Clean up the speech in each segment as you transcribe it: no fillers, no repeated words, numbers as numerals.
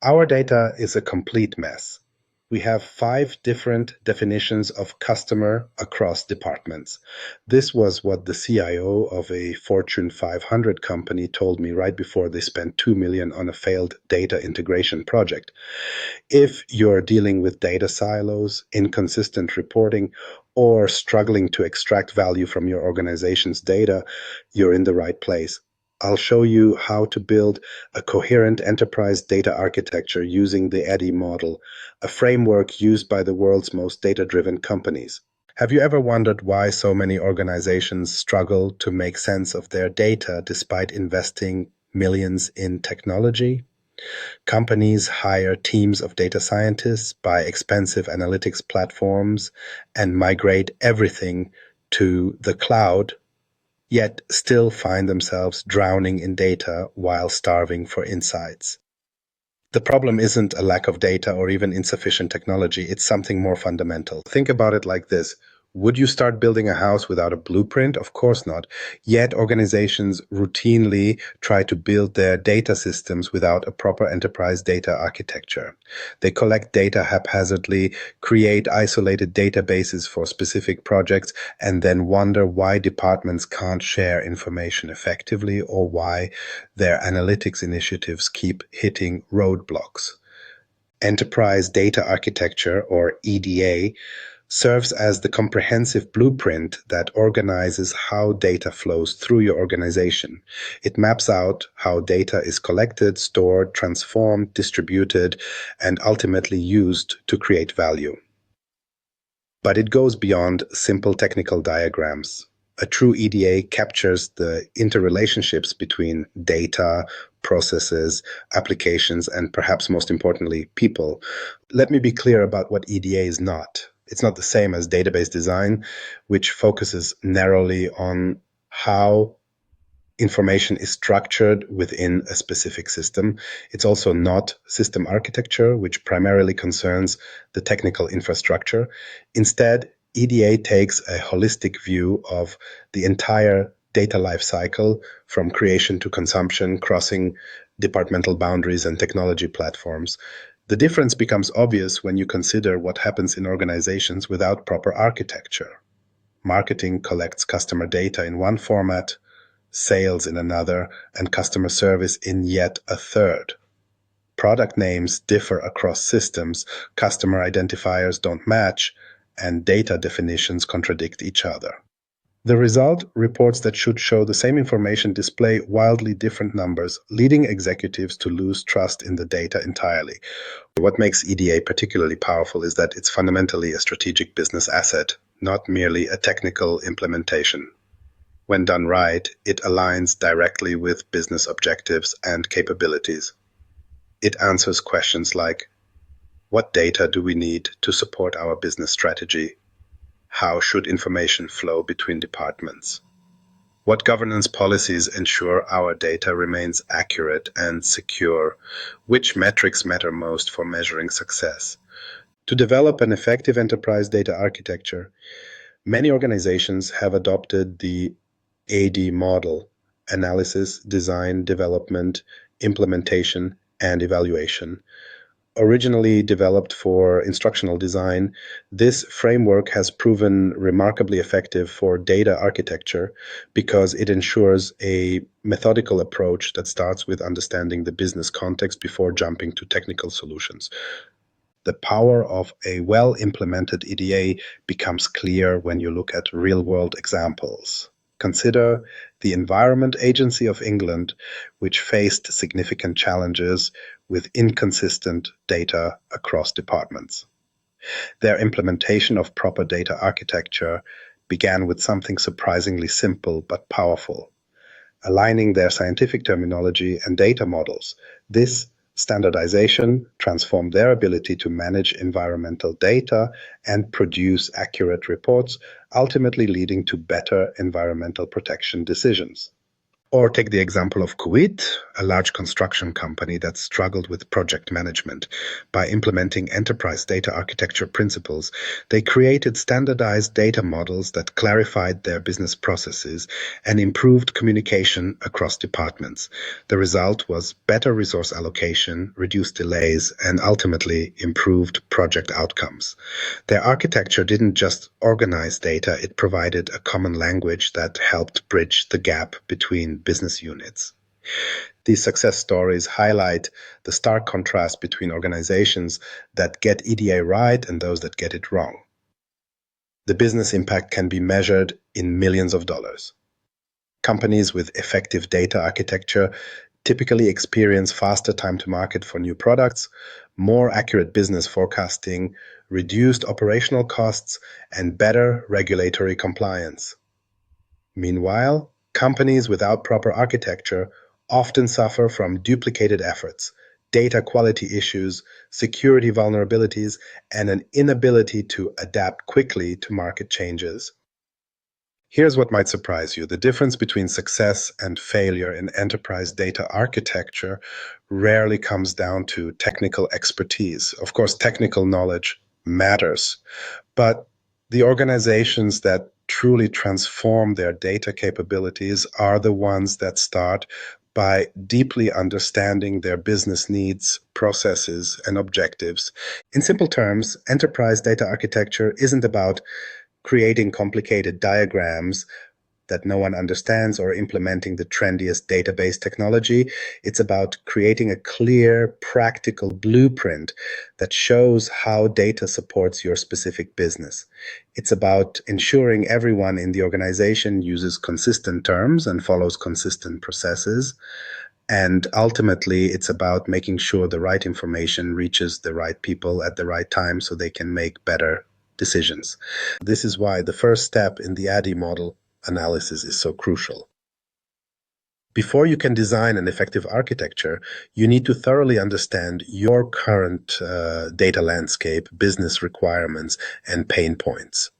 Our data is a complete mess. We have 5 different definitions of customer across departments. This was what the CIO of a Fortune 500 company told me right before they spent $2 million on a failed data integration project. If you're dealing with data silos, inconsistent reporting, or struggling to extract value from your organization's data, you're in the right place. I'll show you how to build a coherent enterprise data architecture using the ADDIE model, a framework used by the world's most data-driven companies. Have you ever wondered why so many organizations struggle to make sense of their data despite investing millions in technology? Companies hire teams of data scientists, buy expensive analytics platforms, and migrate everything to the cloud, yet still find themselves drowning in data while starving for insights. The problem isn't a lack of data or even insufficient technology, it's something more fundamental. Think about it like this. Would you start building a house without a blueprint? Of course not. Yet organizations routinely try to build their data systems without a proper enterprise data architecture. They collect data haphazardly, create isolated databases for specific projects, and then wonder why departments can't share information effectively or why their analytics initiatives keep hitting roadblocks. Enterprise Data Architecture, or EDA, serves as the comprehensive blueprint that organizes how data flows through your organization. It maps out how data is collected, stored, transformed, distributed, and ultimately used to create value. But it goes beyond simple technical diagrams. A true EDA captures the interrelationships between data, processes, applications, and perhaps most importantly, people. Let me be clear about what EDA is not. It's not the same as database design, which focuses narrowly on how information is structured within a specific system. It's also not system architecture, which primarily concerns the technical infrastructure. Instead, EDA takes a holistic view of the entire data lifecycle from creation to consumption, crossing departmental boundaries and technology platforms. The difference becomes obvious when you consider what happens in organizations without proper architecture. Marketing collects customer data in one format, sales in another, and customer service in yet a third. Product names differ across systems, customer identifiers don't match, and data definitions contradict each other. The result, reports that should show the same information display wildly different numbers, leading executives to lose trust in the data entirely. What makes EDA particularly powerful is that it's fundamentally a strategic business asset, not merely a technical implementation. When done right, it aligns directly with business objectives and capabilities. It answers questions like, what data do we need to support our business strategy? How should information flow between departments? What governance policies ensure our data remains accurate and secure? Which metrics matter most for measuring success? To develop an effective enterprise data architecture, many organizations have adopted the ADDIE model: analysis, design, development, implementation, and evaluation. Originally developed for instructional design, this framework has proven remarkably effective for data architecture because it ensures a methodical approach that starts with understanding the business context before jumping to technical solutions. The power of a well-implemented EDA becomes clear when you look at real-world examples. Consider the Environment Agency of England, which faced significant challenges with inconsistent data across departments. Their implementation of proper data architecture began with something surprisingly simple but powerful: aligning their scientific terminology and data models. This standardization transformed their ability to manage environmental data and produce accurate reports, ultimately leading to better environmental protection decisions. Or take the example of Kuwait, a large construction company that struggled with project management. By implementing enterprise data architecture principles, they created standardized data models that clarified their business processes and improved communication across departments. The result was better resource allocation, reduced delays, and ultimately improved project outcomes. Their architecture didn't just organize data, it provided a common language that helped bridge the gap between business units. These success stories highlight the stark contrast between organizations that get EDA right and those that get it wrong. The business impact can be measured in millions of dollars. Companies with effective data architecture typically experience faster time to market for new products, more accurate business forecasting, reduced operational costs, and better regulatory compliance. Meanwhile, companies without proper architecture often suffer from duplicated efforts, data quality issues, security vulnerabilities, and an inability to adapt quickly to market changes. Here's what might surprise you. The difference between success and failure in enterprise data architecture rarely comes down to technical expertise. Of course, technical knowledge matters, but the organizations that truly transform their data capabilities are the ones that start by deeply understanding their business needs, processes, and objectives. In simple terms, enterprise data architecture isn't about creating complicated diagrams that no one understands or implementing the trendiest database technology. It's about creating a clear, practical blueprint that shows how data supports your specific business. It's about ensuring everyone in the organization uses consistent terms and follows consistent processes. And ultimately, it's about making sure the right information reaches the right people at the right time so they can make better decisions. This is why the first step in the ADDIE model analysis is so crucial. Before you can design an effective architecture, you need to thoroughly understand your current data landscape, business requirements, and pain points.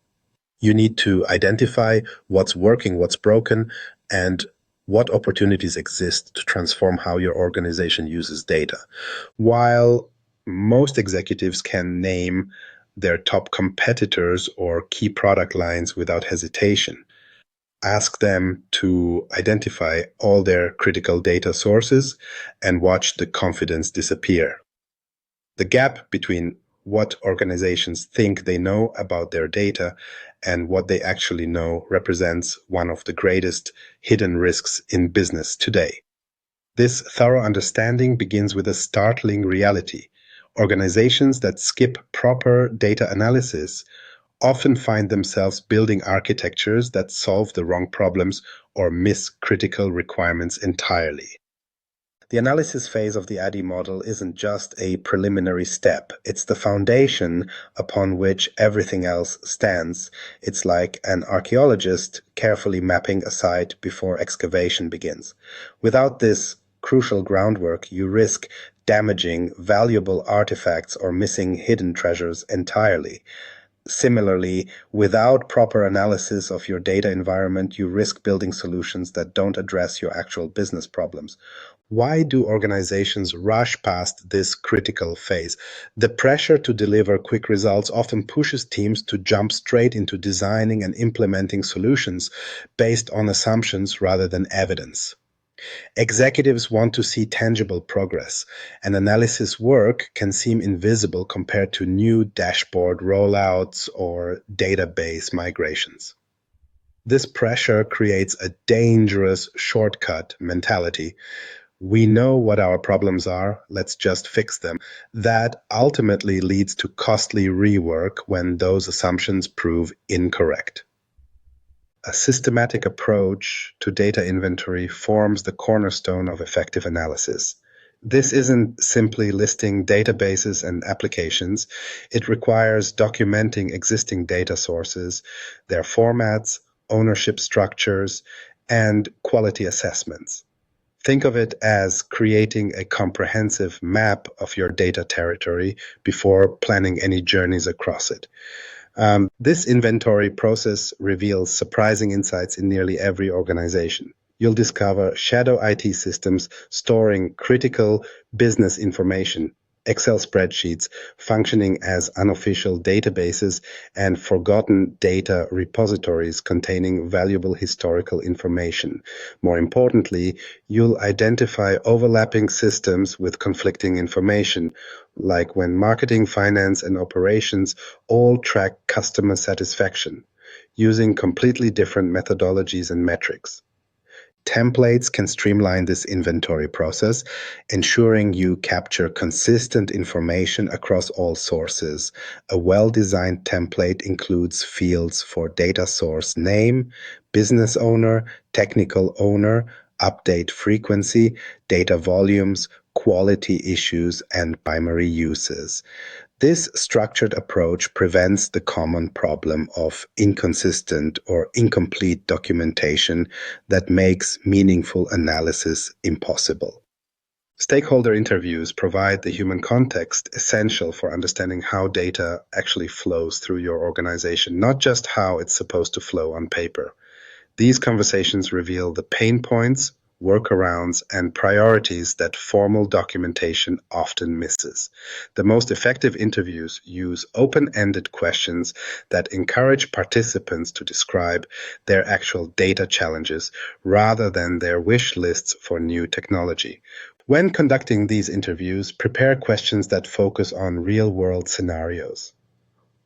You need to identify what's working, what's broken, and what opportunities exist to transform how your organization uses data. While most executives can name their top competitors or key product lines without hesitation, ask them to identify all their critical data sources and watch the confidence disappear. The gap between what organizations think they know about their data and what they actually know represents one of the greatest hidden risks in business today. This thorough understanding begins with a startling reality. Organizations that skip proper data analysis often find themselves building architectures that solve the wrong problems or miss critical requirements entirely. The analysis phase of the ADDIE model isn't just a preliminary step. It's the foundation upon which everything else stands. It's like an archaeologist carefully mapping a site before excavation begins. Without this crucial groundwork, you risk damaging valuable artifacts or missing hidden treasures entirely. Similarly, without proper analysis of your data environment, you risk building solutions that don't address your actual business problems. Why do organizations rush past this critical phase? The pressure to deliver quick results often pushes teams to jump straight into designing and implementing solutions based on assumptions rather than evidence. Executives want to see tangible progress, and analysis work can seem invisible compared to new dashboard rollouts or database migrations. This pressure creates a dangerous shortcut mentality. We know what our problems are, let's just fix them. That ultimately leads to costly rework when those assumptions prove incorrect. A systematic approach to data inventory forms the cornerstone of effective analysis. This isn't simply listing databases and applications. It requires documenting existing data sources, their formats, ownership structures, and quality assessments. Think of it as creating a comprehensive map of your data territory before planning any journeys across it. This inventory process reveals surprising insights in nearly every organization. you'll discover shadow IT systems storing critical business information, Excel spreadsheets functioning as unofficial databases, and forgotten data repositories containing valuable historical information. More importantly, you'll identify overlapping systems with conflicting information, like when marketing, finance, and operations all track customer satisfaction, using completely different methodologies and metrics. Templates can streamline this inventory process, ensuring you capture consistent information across all sources. A well-designed template includes fields for data source name, business owner, technical owner, update frequency, data volumes, quality issues, and primary uses. This structured approach prevents the common problem of inconsistent or incomplete documentation that makes meaningful analysis impossible. Stakeholder interviews provide the human context essential for understanding how data actually flows through your organization, not just how it's supposed to flow on paper. These conversations reveal the pain points, workarounds, and priorities that formal documentation often misses. The most effective interviews use open-ended questions that encourage participants to describe their actual data challenges rather than their wish lists for new technology. When conducting these interviews, prepare questions that focus on real-world scenarios.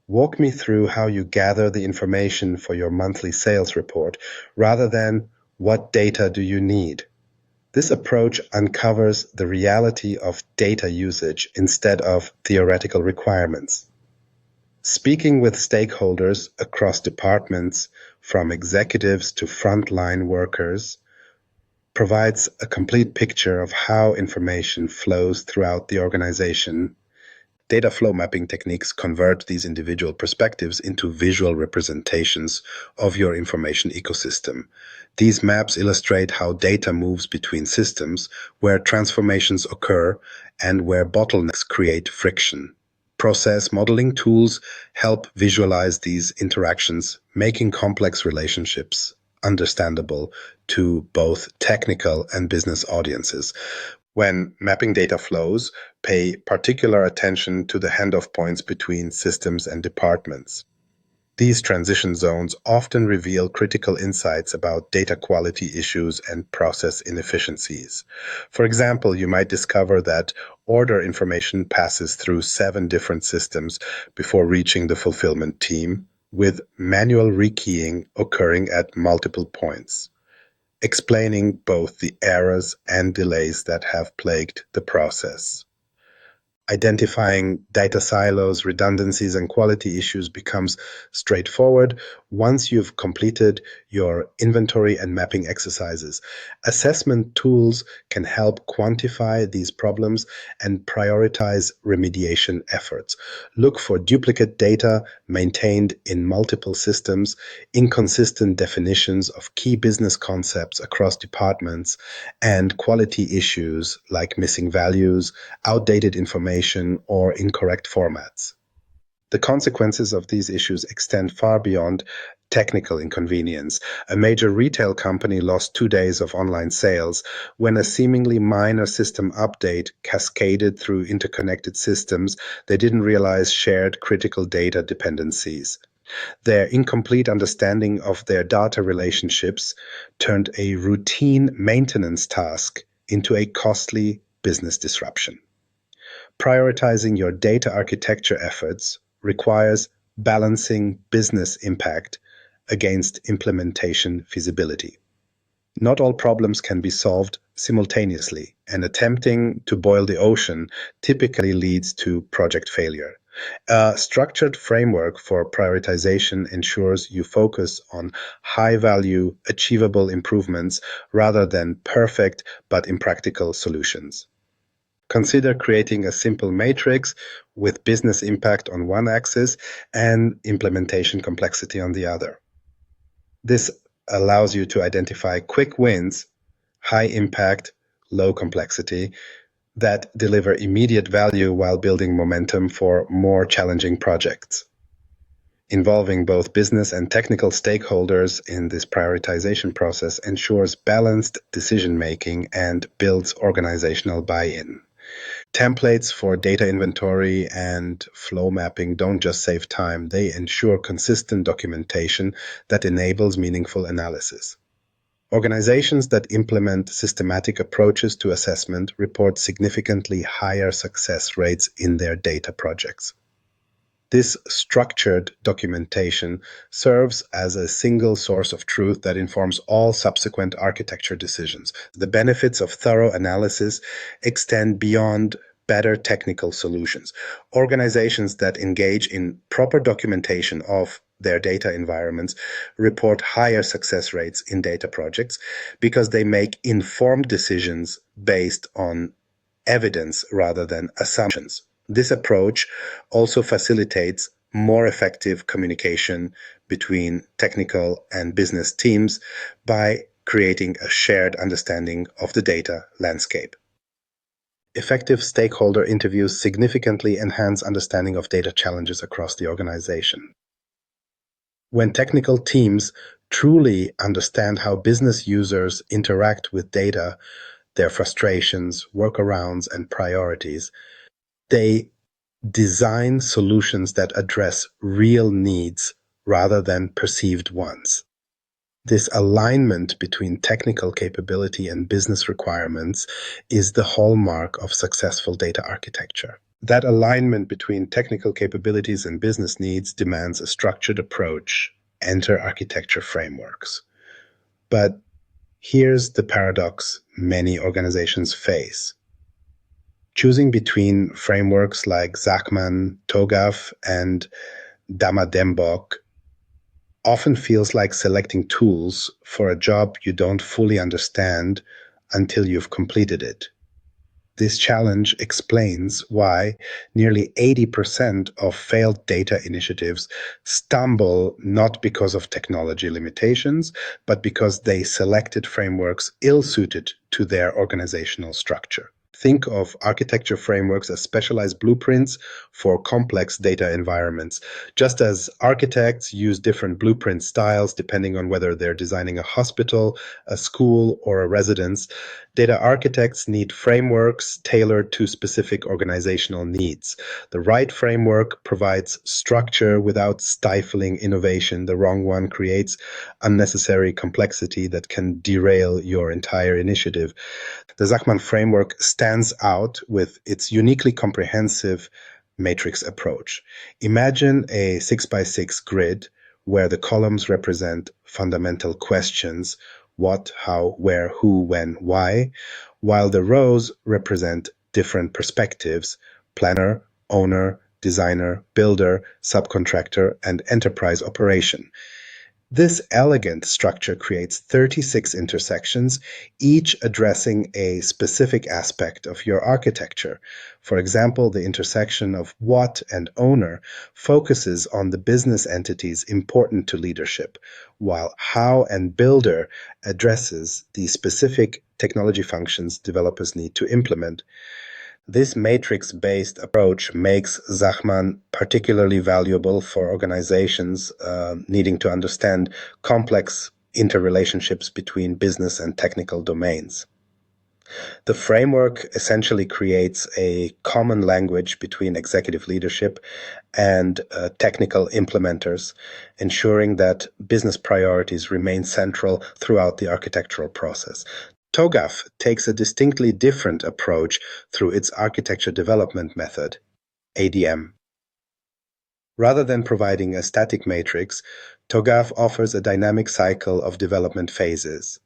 Walk me through how you gather the information for your monthly sales report rather than what data do you need. This approach uncovers the reality of data usage instead of theoretical requirements. Speaking with stakeholders across departments, from executives to frontline workers, provides a complete picture of how information flows throughout the organization. Data flow mapping techniques convert these individual perspectives into visual representations of your information ecosystem. These maps illustrate how data moves between systems, where transformations occur, and where bottlenecks create friction. Process modeling tools help visualize these interactions, making complex relationships understandable to both technical and business audiences. When mapping data flows, pay particular attention to the handoff points between systems and departments. These transition zones often reveal critical insights about data quality issues and process inefficiencies. For example, you might discover that order information passes through 7 different systems before reaching the fulfillment team, with manual rekeying occurring at multiple points, explaining both the errors and delays that have plagued the process. Identifying data silos, redundancies, and quality issues becomes straightforward once you've completed your inventory and mapping exercises. Assessment tools can help quantify these problems and prioritize remediation efforts. Look for duplicate data maintained in multiple systems, inconsistent definitions of key business concepts across departments, and quality issues like missing values, outdated information, or incorrect formats. The consequences of these issues extend far beyond technical inconvenience. A major retail company lost 2 days of online sales when a seemingly minor system update cascaded through interconnected systems they didn't realize shared critical data dependencies. Their incomplete understanding of their data relationships turned a routine maintenance task into a costly business disruption. Prioritizing your data architecture efforts requires balancing business impact against implementation feasibility. Not all problems can be solved simultaneously, and attempting to boil the ocean typically leads to project failure. A structured framework for prioritization ensures you focus on high-value, achievable improvements rather than perfect but impractical solutions. Consider creating a simple matrix with business impact on one axis and implementation complexity on the other. This allows you to identify quick wins, high impact, low complexity, that deliver immediate value while building momentum for more challenging projects. Involving both business and technical stakeholders in this prioritization process ensures balanced decision-making and builds organizational buy-in. Templates for data inventory and flow mapping don't just save time, they ensure consistent documentation that enables meaningful analysis. Organizations that implement systematic approaches to assessment report significantly higher success rates in their data projects. This structured documentation serves as a single source of truth that informs all subsequent architecture decisions. The benefits of thorough analysis extend beyond better technical solutions. Organizations that engage in proper documentation of their data environments report higher success rates in data projects because they make informed decisions based on evidence rather than assumptions. This approach also facilitates more effective communication between technical and business teams by creating a shared understanding of the data landscape. Effective stakeholder interviews significantly enhance understanding of data challenges across the organization. When technical teams truly understand how business users interact with data, their frustrations, workarounds, and priorities, they design solutions that address real needs rather than perceived ones. This alignment between technical capability and business requirements is the hallmark of successful data architecture. That alignment between technical capabilities and business needs demands a structured approach. Enter architecture frameworks. But here's the paradox many organizations face. Choosing between frameworks like Zachman, TOGAF, and DAMA DMBOK often feels like selecting tools for a job you don't fully understand until you've completed it. This challenge explains why nearly 80% of failed data initiatives stumble not because of technology limitations, but because they selected frameworks ill-suited to their organizational structure. Think of architecture frameworks as specialized blueprints for complex data environments. Just as architects use different blueprint styles depending on whether they're designing a hospital, a school, or a residence, data architects need frameworks tailored to specific organizational needs. The right framework provides structure without stifling innovation. The wrong one creates unnecessary complexity that can derail your entire initiative. The Zachman framework stands out with its uniquely comprehensive matrix approach. Imagine a 6x6 grid where the columns represent fundamental questions: what, how, where, who, when, why, while the rows represent different perspectives: planner, owner, designer, builder, subcontractor, and enterprise operation. This elegant structure creates 36 intersections, each addressing a specific aspect of your architecture. For example, the intersection of what and owner focuses on the business entities important to leadership, while how and builder addresses the specific technology functions developers need to implement. This matrix-based approach makes Zachman particularly valuable for organizations needing to understand complex interrelationships between business and technical domains. The framework essentially creates a common language between executive leadership and technical implementers, ensuring that business priorities remain central throughout the architectural process. TOGAF takes a distinctly different approach through its architecture development method, ADM. Rather than providing a static matrix, TOGAF offers a dynamic cycle of development phases.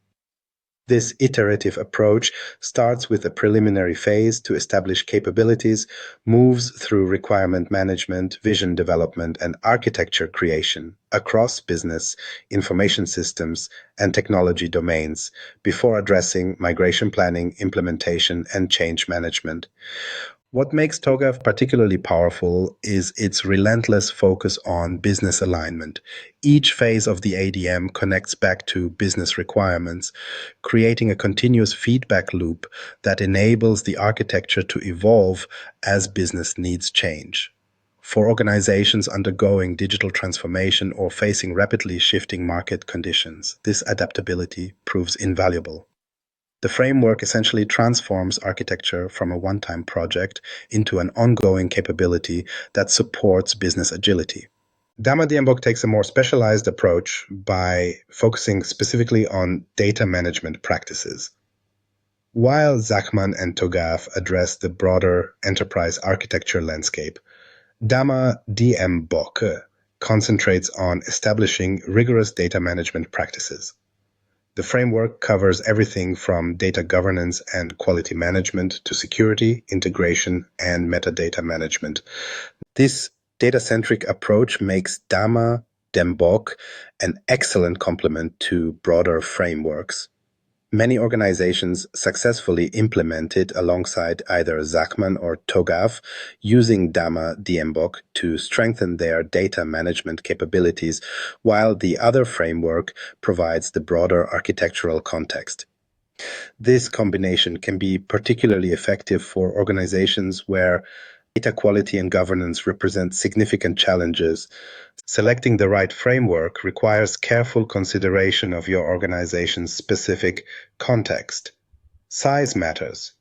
This iterative approach starts with a preliminary phase to establish capabilities, moves through requirement management, vision development, and architecture creation across business, information systems, and technology domains before addressing migration planning, implementation, and change management. What makes TOGAF particularly powerful is its relentless focus on business alignment. Each phase of the ADM connects back to business requirements, creating a continuous feedback loop that enables the architecture to evolve as business needs change. For organizations undergoing digital transformation or facing rapidly shifting market conditions, this adaptability proves invaluable. The framework essentially transforms architecture from a one-time project into an ongoing capability that supports business agility. DAMA DMBOK takes a more specialized approach by focusing specifically on data management practices. While Zachman and TOGAF address the broader enterprise architecture landscape, DAMA DMBOK concentrates on establishing rigorous data management practices. The framework covers everything from data governance and quality management to security, integration, and metadata management. This data-centric approach makes DAMA DMBOK an excellent complement to broader frameworks. Many organizations successfully implement it alongside either Zachman or TOGAF, using DAMA DMBOK to strengthen their data management capabilities, while the other framework provides the broader architectural context. This combination can be particularly effective for organizations where data quality and governance represent significant challenges. Selecting the right framework requires careful consideration of your organization's specific context. Size matters.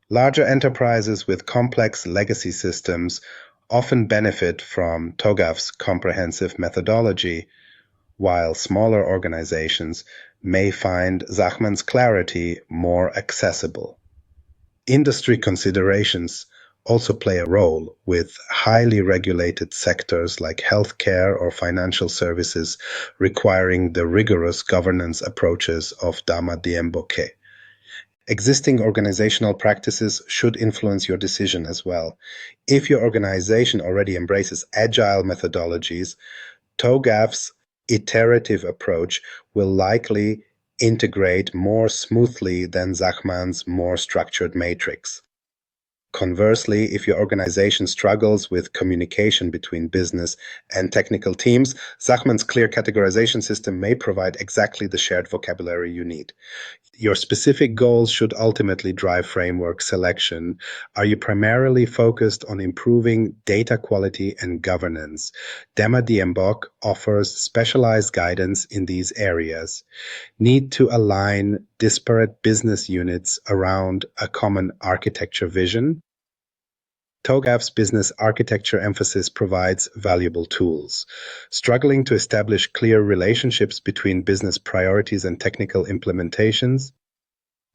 Larger enterprises with complex legacy systems often benefit from TOGAF's comprehensive methodology, while smaller organizations may find Zachman's clarity more accessible. Industry considerations also play a role, with highly regulated sectors like healthcare or financial services requiring the rigorous governance approaches of DAMA DMBOK. Existing organizational practices should influence your decision as well. If your organization already embraces agile methodologies, TOGAF's iterative approach will likely integrate more smoothly than Zachman's more structured matrix. Conversely, if your organization struggles with communication between business and technical teams, Zachman's clear categorization system may provide exactly the shared vocabulary you need. Your specific goals should ultimately drive framework selection. Are you primarily focused on improving data quality and governance? DAMA DMBOK offers specialized guidance in these areas. Need to align disparate business units around a common architecture vision? TOGAF's business architecture emphasis provides valuable tools. Struggling to establish clear relationships between business priorities and technical implementations?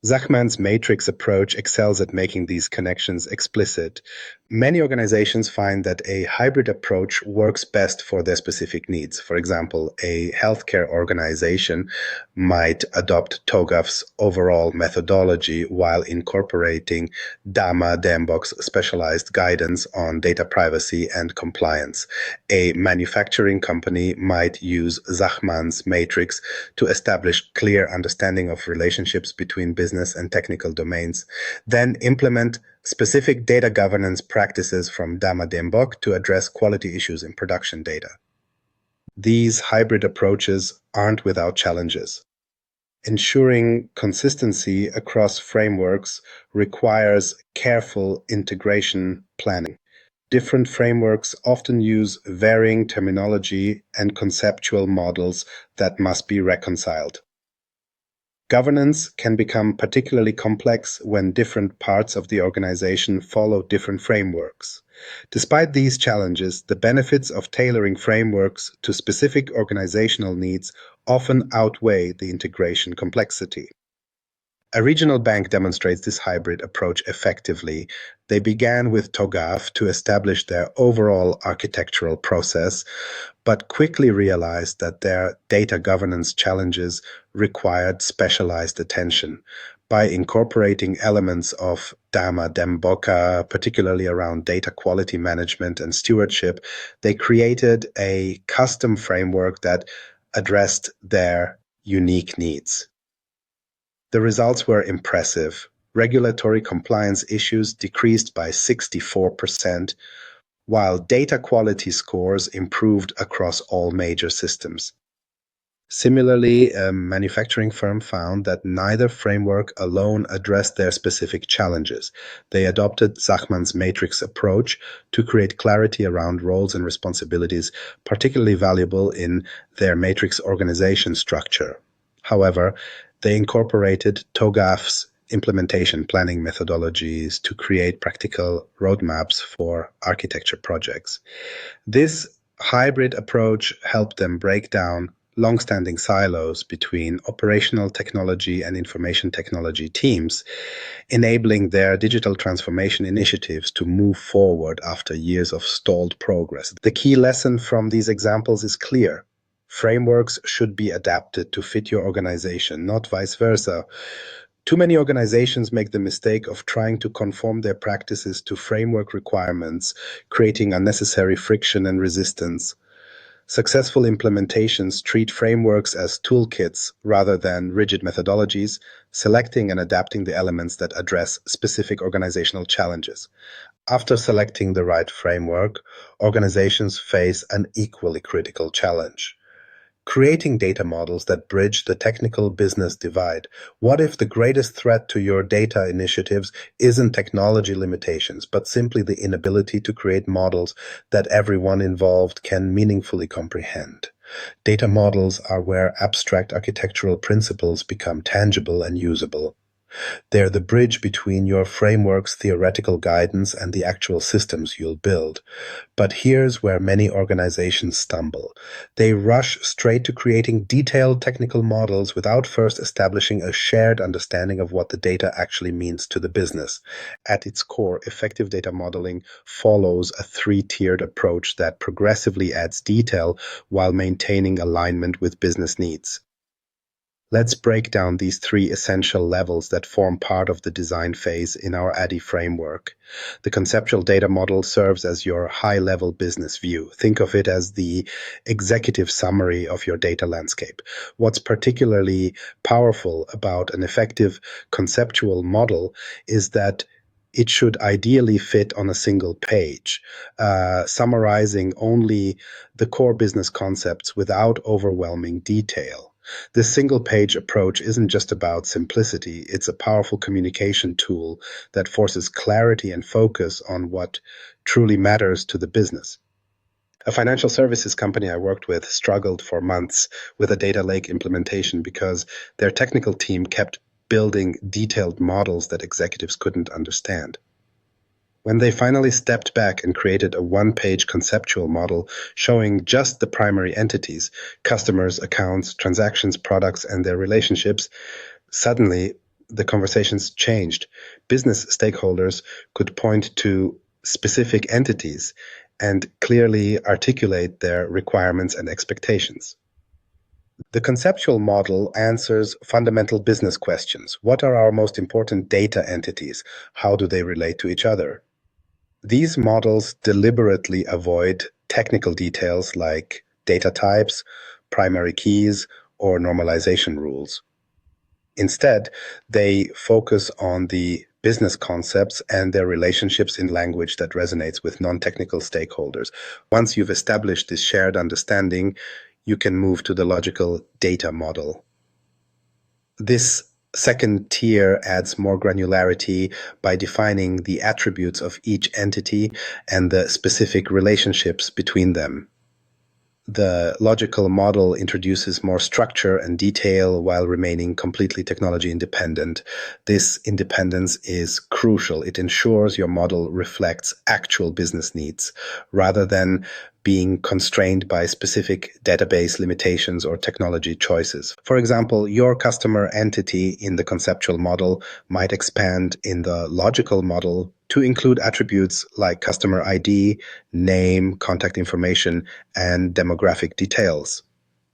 Zachman's matrix approach excels at making these connections explicit. Many organizations find that a hybrid approach works best for their specific needs. For example, a healthcare organization might adopt TOGAF's overall methodology while incorporating DAMA DMBOK's specialized guidance on data privacy and compliance. A manufacturing company might use Zachman's matrix to establish clear understanding of relationships between business and technical domains, then implement specific data governance practices from DAMA DMBOK to address quality issues in production data. These hybrid approaches aren't without challenges. Ensuring consistency across frameworks requires careful integration planning. Different frameworks often use varying terminology and conceptual models that must be reconciled. Governance can become particularly complex when different parts of the organization follow different frameworks. Despite these challenges, the benefits of tailoring frameworks to specific organizational needs often outweigh the integration complexity. A regional bank demonstrates this hybrid approach effectively. They began with TOGAF to establish their overall architectural process, but quickly realized that their data governance challenges required specialized attention. By incorporating elements of DAMA DMBOK, particularly around data quality management and stewardship, they created a custom framework that addressed their unique needs. The results were impressive. Regulatory compliance issues decreased by 64%, while data quality scores improved across all major systems. Similarly, a manufacturing firm found that neither framework alone addressed their specific challenges. They adopted Zachman's matrix approach to create clarity around roles and responsibilities, particularly valuable in their matrix organization structure. However, they incorporated TOGAF's implementation planning methodologies to create practical roadmaps for architecture projects. This hybrid approach helped them break down long-standing silos between operational technology and information technology teams, enabling their digital transformation initiatives to move forward after years of stalled progress. The key lesson from these examples is clear. Frameworks should be adapted to fit your organization, not vice versa. Too many organizations make the mistake of trying to conform their practices to framework requirements, creating unnecessary friction and resistance. Successful implementations treat frameworks as toolkits rather than rigid methodologies, selecting and adapting the elements that address specific organizational challenges. After selecting the right framework, organizations face an equally critical challenge: creating data models that bridge the technical business divide. What if the greatest threat to your data initiatives isn't technology limitations, but simply the inability to create models that everyone involved can meaningfully comprehend? Data models are where abstract architectural principles become tangible and usable. They're the bridge between your framework's theoretical guidance and the actual systems you'll build. But here's where many organizations stumble. They rush straight to creating detailed technical models without first establishing a shared understanding of what the data actually means to the business. At its core, effective data modeling follows a three-tiered approach that progressively adds detail while maintaining alignment with business needs. Let's break down these three essential levels that form part of the design phase in our ADDIE framework. The conceptual data model serves as your high-level business view. Think of it as the executive summary of your data landscape. What's particularly powerful about an effective conceptual model is that it should ideally fit on a single page, summarizing only the core business concepts without overwhelming detail. This single-page approach isn't just about simplicity, it's a powerful communication tool that forces clarity and focus on what truly matters to the business. A financial services company I worked with struggled for months with a data lake implementation because their technical team kept building detailed models that executives couldn't understand. When they finally stepped back and created a one-page conceptual model showing just the primary entities, customers, accounts, transactions, products, and their relationships, suddenly the conversations changed. Business stakeholders could point to specific entities and clearly articulate their requirements and expectations. The conceptual model answers fundamental business questions. What are our most important data entities? How do they relate to each other? These models deliberately avoid technical details like data types, primary keys, or normalization rules. Instead, they focus on the business concepts and their relationships in language that resonates with non-technical stakeholders. Once you've established this shared understanding, you can move to the logical data model. This second tier adds more granularity by defining the attributes of each entity and the specific relationships between them. The logical model introduces more structure and detail while remaining completely technology independent. This independence is crucial. It ensures your model reflects actual business needs rather than being constrained by specific database limitations or technology choices. For example, your customer entity in the conceptual model might expand in the logical model to include attributes like customer ID, name, contact information, and demographic details.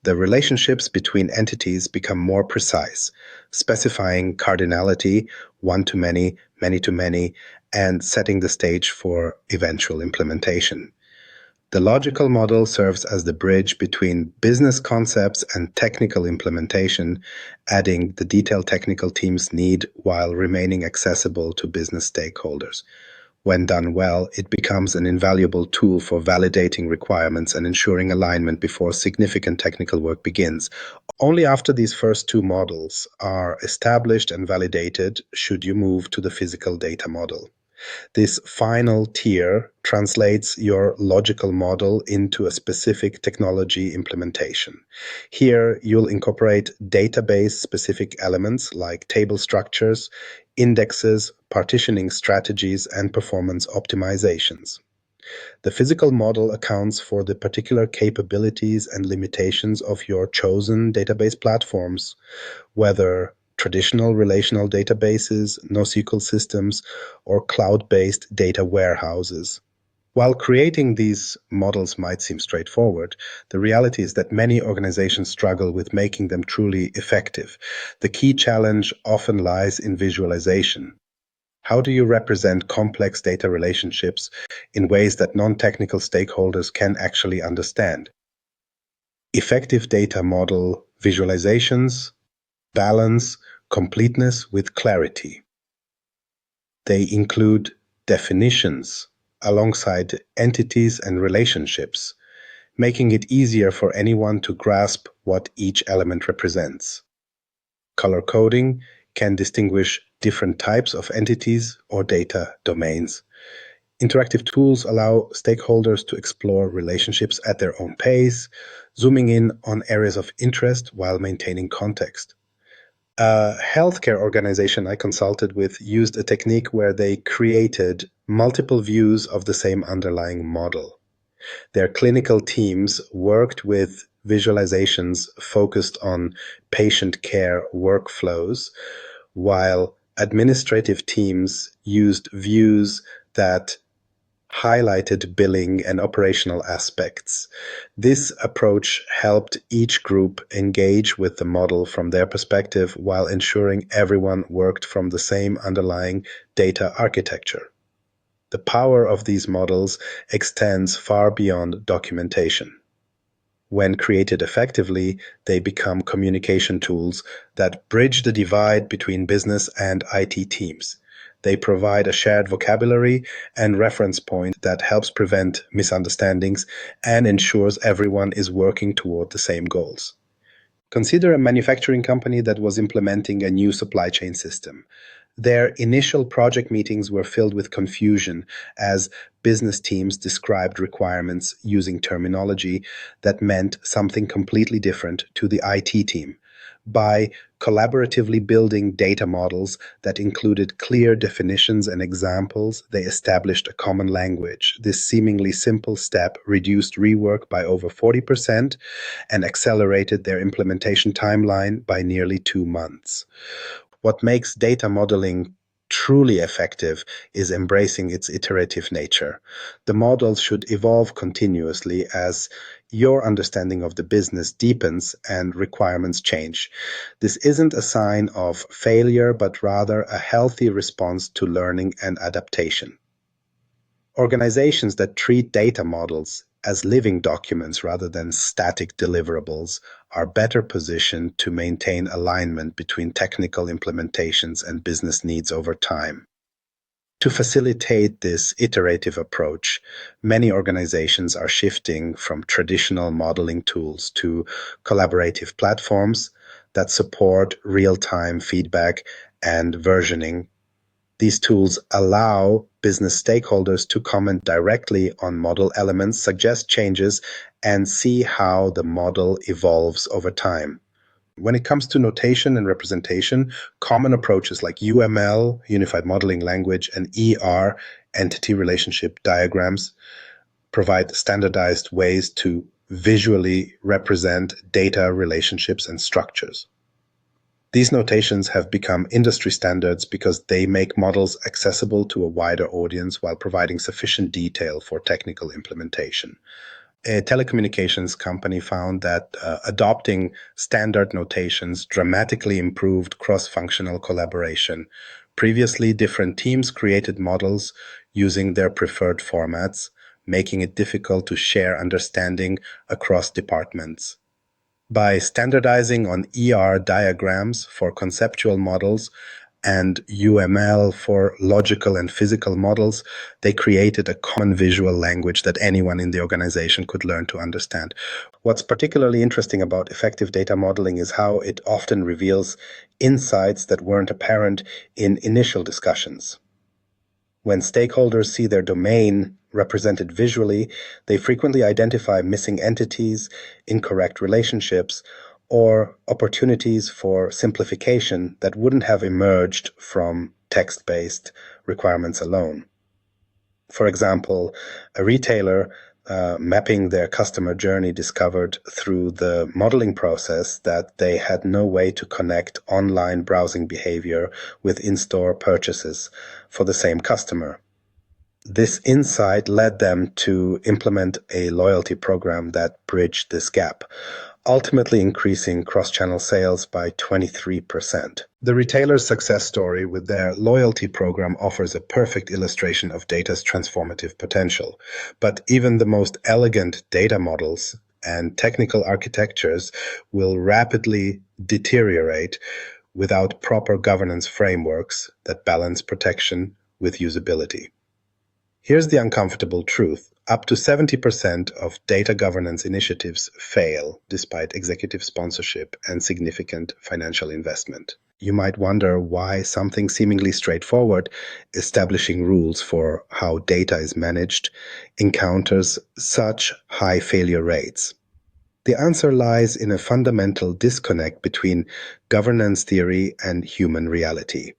The relationships between entities become more precise, specifying cardinality, one to many to many, and setting the stage for eventual implementation. The logical model serves as the bridge between business concepts and technical implementation, adding the detailed technical teams need while remaining accessible to business stakeholders. When done well, it becomes an invaluable tool for validating requirements and ensuring alignment before significant technical work begins. Only after these first two models are established and validated should you move to the physical data model. This final tier translates your logical model into a specific technology implementation. Here, you'll incorporate database-specific elements like table structures, indexes, partitioning strategies, and performance optimizations. The physical model accounts for the particular capabilities and limitations of your chosen database platforms, whether traditional relational databases, NoSQL systems, or cloud-based data warehouses. While creating these models might seem straightforward, the reality is that many organizations struggle with making them truly effective. The key challenge often lies in visualization. How do you represent complex data relationships in ways that non-technical stakeholders can actually understand? Effective data model visualizations balance completeness with clarity. They include definitions alongside entities and relationships, making it easier for anyone to grasp what each element represents. Color coding can distinguish different types of entities or data domains. Interactive tools allow stakeholders to explore relationships at their own pace, zooming in on areas of interest while maintaining context. A healthcare organization I consulted with used a technique where they created multiple views of the same underlying model. Their clinical teams worked with visualizations focused on patient care workflows, while administrative teams used views that highlighted billing and operational aspects. This approach helped each group engage with the model from their perspective while ensuring everyone worked from the same underlying data architecture. The power of these models extends far beyond documentation. When created effectively, they become communication tools that bridge the divide between business and IT teams. They provide a shared vocabulary and reference point that helps prevent misunderstandings and ensures everyone is working toward the same goals. Consider a manufacturing company that was implementing a new supply chain system. Their initial project meetings were filled with confusion as business teams described requirements using terminology that meant something completely different to the IT team. By collaboratively building data models that included clear definitions and examples, they established a common language. This seemingly simple step reduced rework by over 40% and accelerated their implementation timeline by nearly 2 months. What makes data modeling truly effective is embracing its iterative nature. The models should evolve continuously as your understanding of the business deepens and requirements change. This isn't a sign of failure, but rather a healthy response to learning and adaptation. Organizations that treat data models as living documents rather than static deliverables are better positioned to maintain alignment between technical implementations and business needs over time. To facilitate this iterative approach, many organizations are shifting from traditional modeling tools to collaborative platforms that support real-time feedback and versioning. These tools allow business stakeholders to comment directly on model elements, suggest changes, and see how the model evolves over time. When it comes to notation and representation, common approaches like UML, Unified Modeling Language, and ER, Entity Relationship Diagrams, provide standardized ways to visually represent data relationships and structures. These notations have become industry standards because they make models accessible to a wider audience while providing sufficient detail for technical implementation. A telecommunications company found that adopting standard notations dramatically improved cross-functional collaboration. Previously, different teams created models using their preferred formats, making it difficult to share understanding across departments. By standardizing on ER diagrams for conceptual models, and UML for logical and physical models, they created a common visual language that anyone in the organization could learn to understand. What's particularly interesting about effective data modeling is how it often reveals insights that weren't apparent in initial discussions. When stakeholders see their domain represented visually, they frequently identify missing entities, incorrect relationships, or opportunities for simplification that wouldn't have emerged from text-based requirements alone. For example, a retailer mapping their customer journey discovered through the modeling process that they had no way to connect online browsing behavior with in-store purchases for the same customer. This insight led them to implement a loyalty program that bridged this gap, ultimately increasing cross-channel sales by 23%. The retailer's success story with their loyalty program offers a perfect illustration of data's transformative potential. But even the most elegant data models and technical architectures will rapidly deteriorate without proper governance frameworks that balance protection with usability. Here's the uncomfortable truth. Up to 70% of data governance initiatives fail despite executive sponsorship and significant financial investment. You might wonder why something seemingly straightforward, establishing rules for how data is managed, encounters such high failure rates. The answer lies in a fundamental disconnect between governance theory and human reality.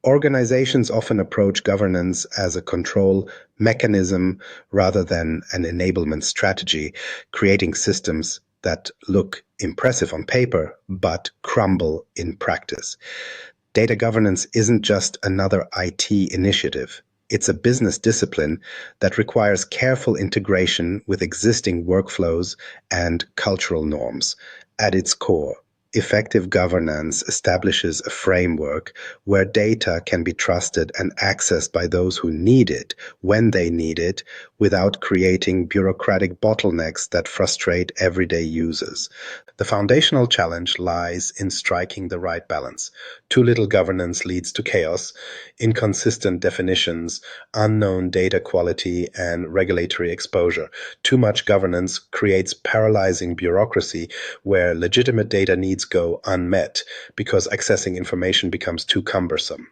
Organizations often approach governance as a control mechanism rather than an enablement strategy, creating systems that look impressive on paper but crumble in practice. Data governance isn't just another IT initiative. It's a business discipline that requires careful integration with existing workflows and cultural norms. At its core, effective governance establishes a framework where data can be trusted and accessed by those who need it, when they need it, without creating bureaucratic bottlenecks that frustrate everyday users. The foundational challenge lies in striking the right balance. Too little governance leads to chaos, inconsistent definitions, unknown data quality, and regulatory exposure. Too much governance creates paralyzing bureaucracy where legitimate data needs go unmet because accessing information becomes too cumbersome.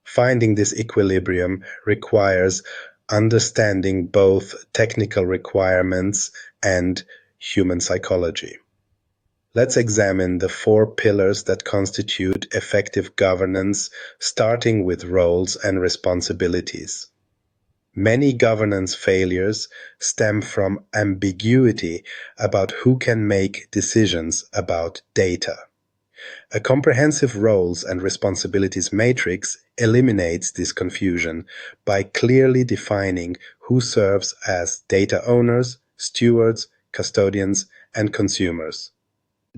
Finding this equilibrium requires understanding both technical requirements and human psychology. Let's examine the 4 pillars that constitute effective governance, starting with roles and responsibilities. Many governance failures stem from ambiguity about who can make decisions about data. A comprehensive roles and responsibilities matrix eliminates this confusion by clearly defining who serves as data owners, stewards, custodians, and consumers.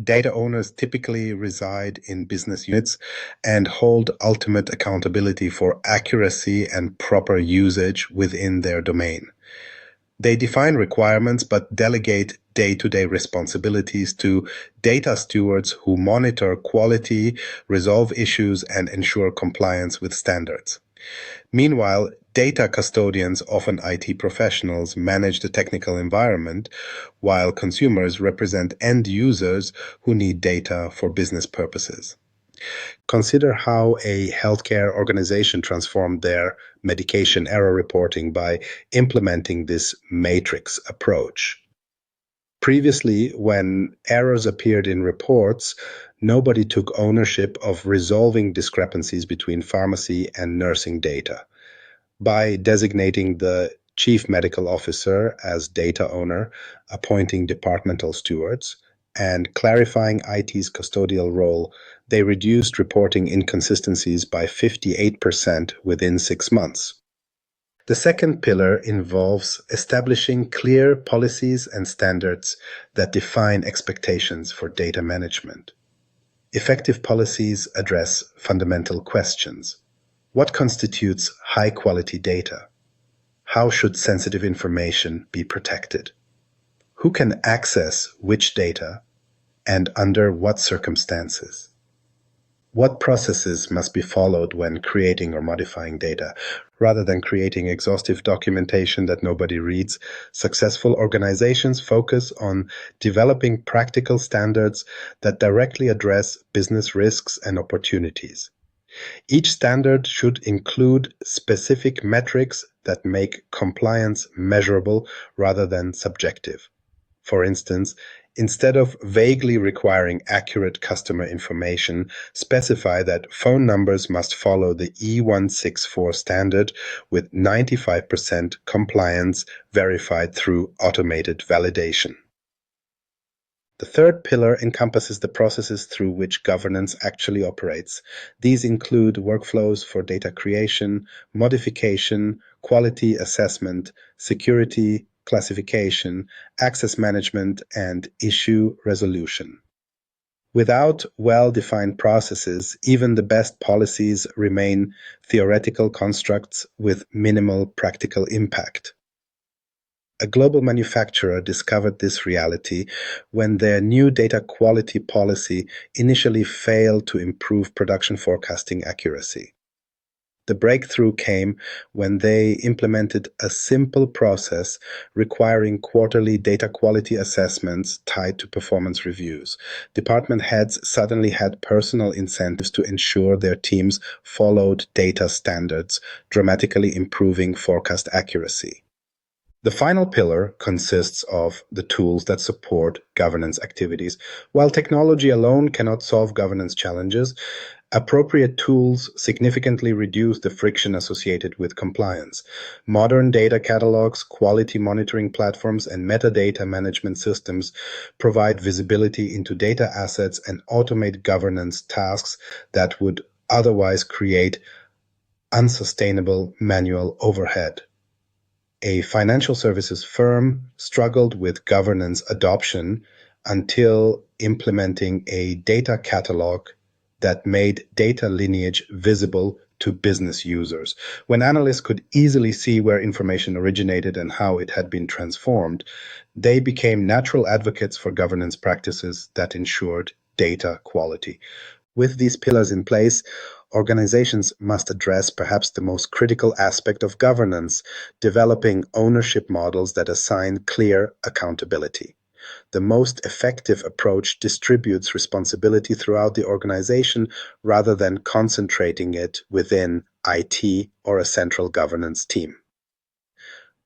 Data owners typically reside in business units and hold ultimate accountability for accuracy and proper usage within their domain. They define requirements but delegate day-to-day responsibilities to data stewards who monitor quality, resolve issues, and ensure compliance with standards. Meanwhile, data custodians, often IT professionals, manage the technical environment, while consumers represent end users who need data for business purposes. Consider how a healthcare organization transformed their medication error reporting by implementing this matrix approach. Previously, when errors appeared in reports, nobody took ownership of resolving discrepancies between pharmacy and nursing data. By designating the chief medical officer as data owner, appointing departmental stewards, and clarifying IT's custodial role, they reduced reporting inconsistencies by 58% within 6 months. The second pillar involves establishing clear policies and standards that define expectations for data management. Effective policies address fundamental questions. What constitutes high-quality data? How should sensitive information be protected? Who can access which data and under what circumstances? What processes must be followed when creating or modifying data? Rather than creating exhaustive documentation that nobody reads, successful organizations focus on developing practical standards that directly address business risks and opportunities. Each standard should include specific metrics that make compliance measurable rather than subjective. For instance, instead of vaguely requiring accurate customer information, specify that phone numbers must follow the E164 standard with 95% compliance verified through automated validation. The third pillar encompasses the processes through which governance actually operates. These include workflows for data creation, modification, quality assessment, security, classification, access management, and issue resolution. Without well-defined processes, even the best policies remain theoretical constructs with minimal practical impact. A global manufacturer discovered this reality when their new data quality policy initially failed to improve production forecasting accuracy. The breakthrough came when they implemented a simple process requiring quarterly data quality assessments tied to performance reviews. Department heads suddenly had personal incentives to ensure their teams followed data standards, dramatically improving forecast accuracy. The final pillar consists of the tools that support governance activities. While technology alone cannot solve governance challenges, appropriate tools significantly reduce the friction associated with compliance. Modern data catalogs, quality monitoring platforms, and metadata management systems provide visibility into data assets and automate governance tasks that would otherwise create unsustainable manual overhead. A financial services firm struggled with governance adoption until implementing a data catalog that made data lineage visible to business users. When analysts could easily see where information originated and how it had been transformed, they became natural advocates for governance practices that ensured data quality. With these pillars in place, organizations must address perhaps the most critical aspect of governance, developing ownership models that assign clear accountability. The most effective approach distributes responsibility throughout the organization rather than concentrating it within IT or a central governance team.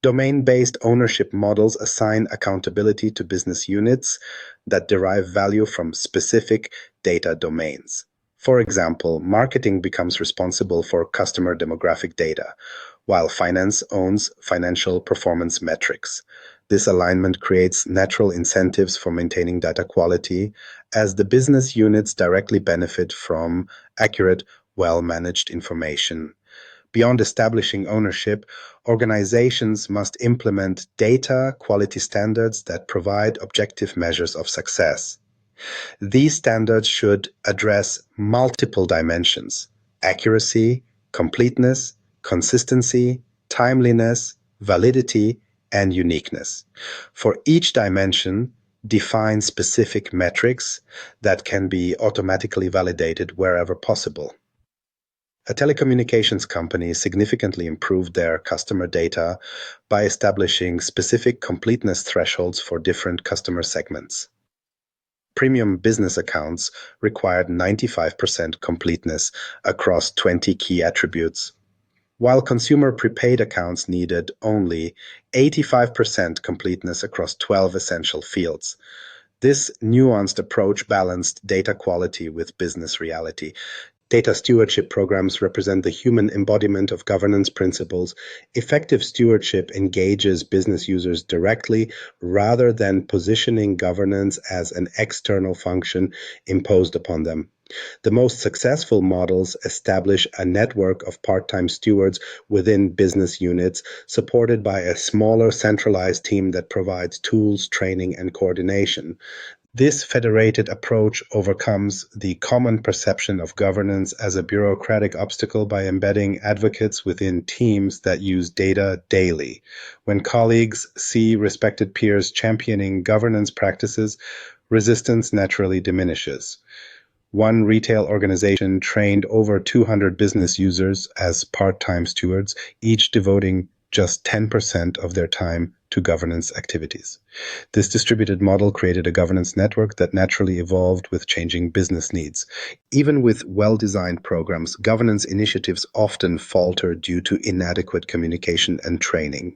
Domain-based ownership models assign accountability to business units that derive value from specific data domains. For example, marketing becomes responsible for customer demographic data, while finance owns financial performance metrics. This alignment creates natural incentives for maintaining data quality, as the business units directly benefit from accurate, well-managed information. Beyond establishing ownership, organizations must implement data quality standards that provide objective measures of success. These standards should address multiple dimensions: accuracy, completeness, consistency, timeliness, validity, and uniqueness. For each dimension, define specific metrics that can be automatically validated wherever possible. A telecommunications company significantly improved their customer data by establishing specific completeness thresholds for different customer segments. Premium business accounts required 95% completeness across 20 key attributes, while consumer prepaid accounts needed only 85% completeness across 12 essential fields. This nuanced approach balanced data quality with business reality. Data stewardship programs represent the human embodiment of governance principles. Effective stewardship engages business users directly rather than positioning governance as an external function imposed upon them. The most successful models establish a network of part-time stewards within business units, supported by a smaller centralized team that provides tools, training, and coordination. This federated approach overcomes the common perception of governance as a bureaucratic obstacle by embedding advocates within teams that use data daily. When colleagues see respected peers championing governance practices, resistance naturally diminishes. One retail organization trained over 200 business users as part-time stewards, each devoting just 10% of their time to governance activities. This distributed model created a governance network that naturally evolved with changing business needs. Even with well-designed programs, governance initiatives often falter due to inadequate communication and training.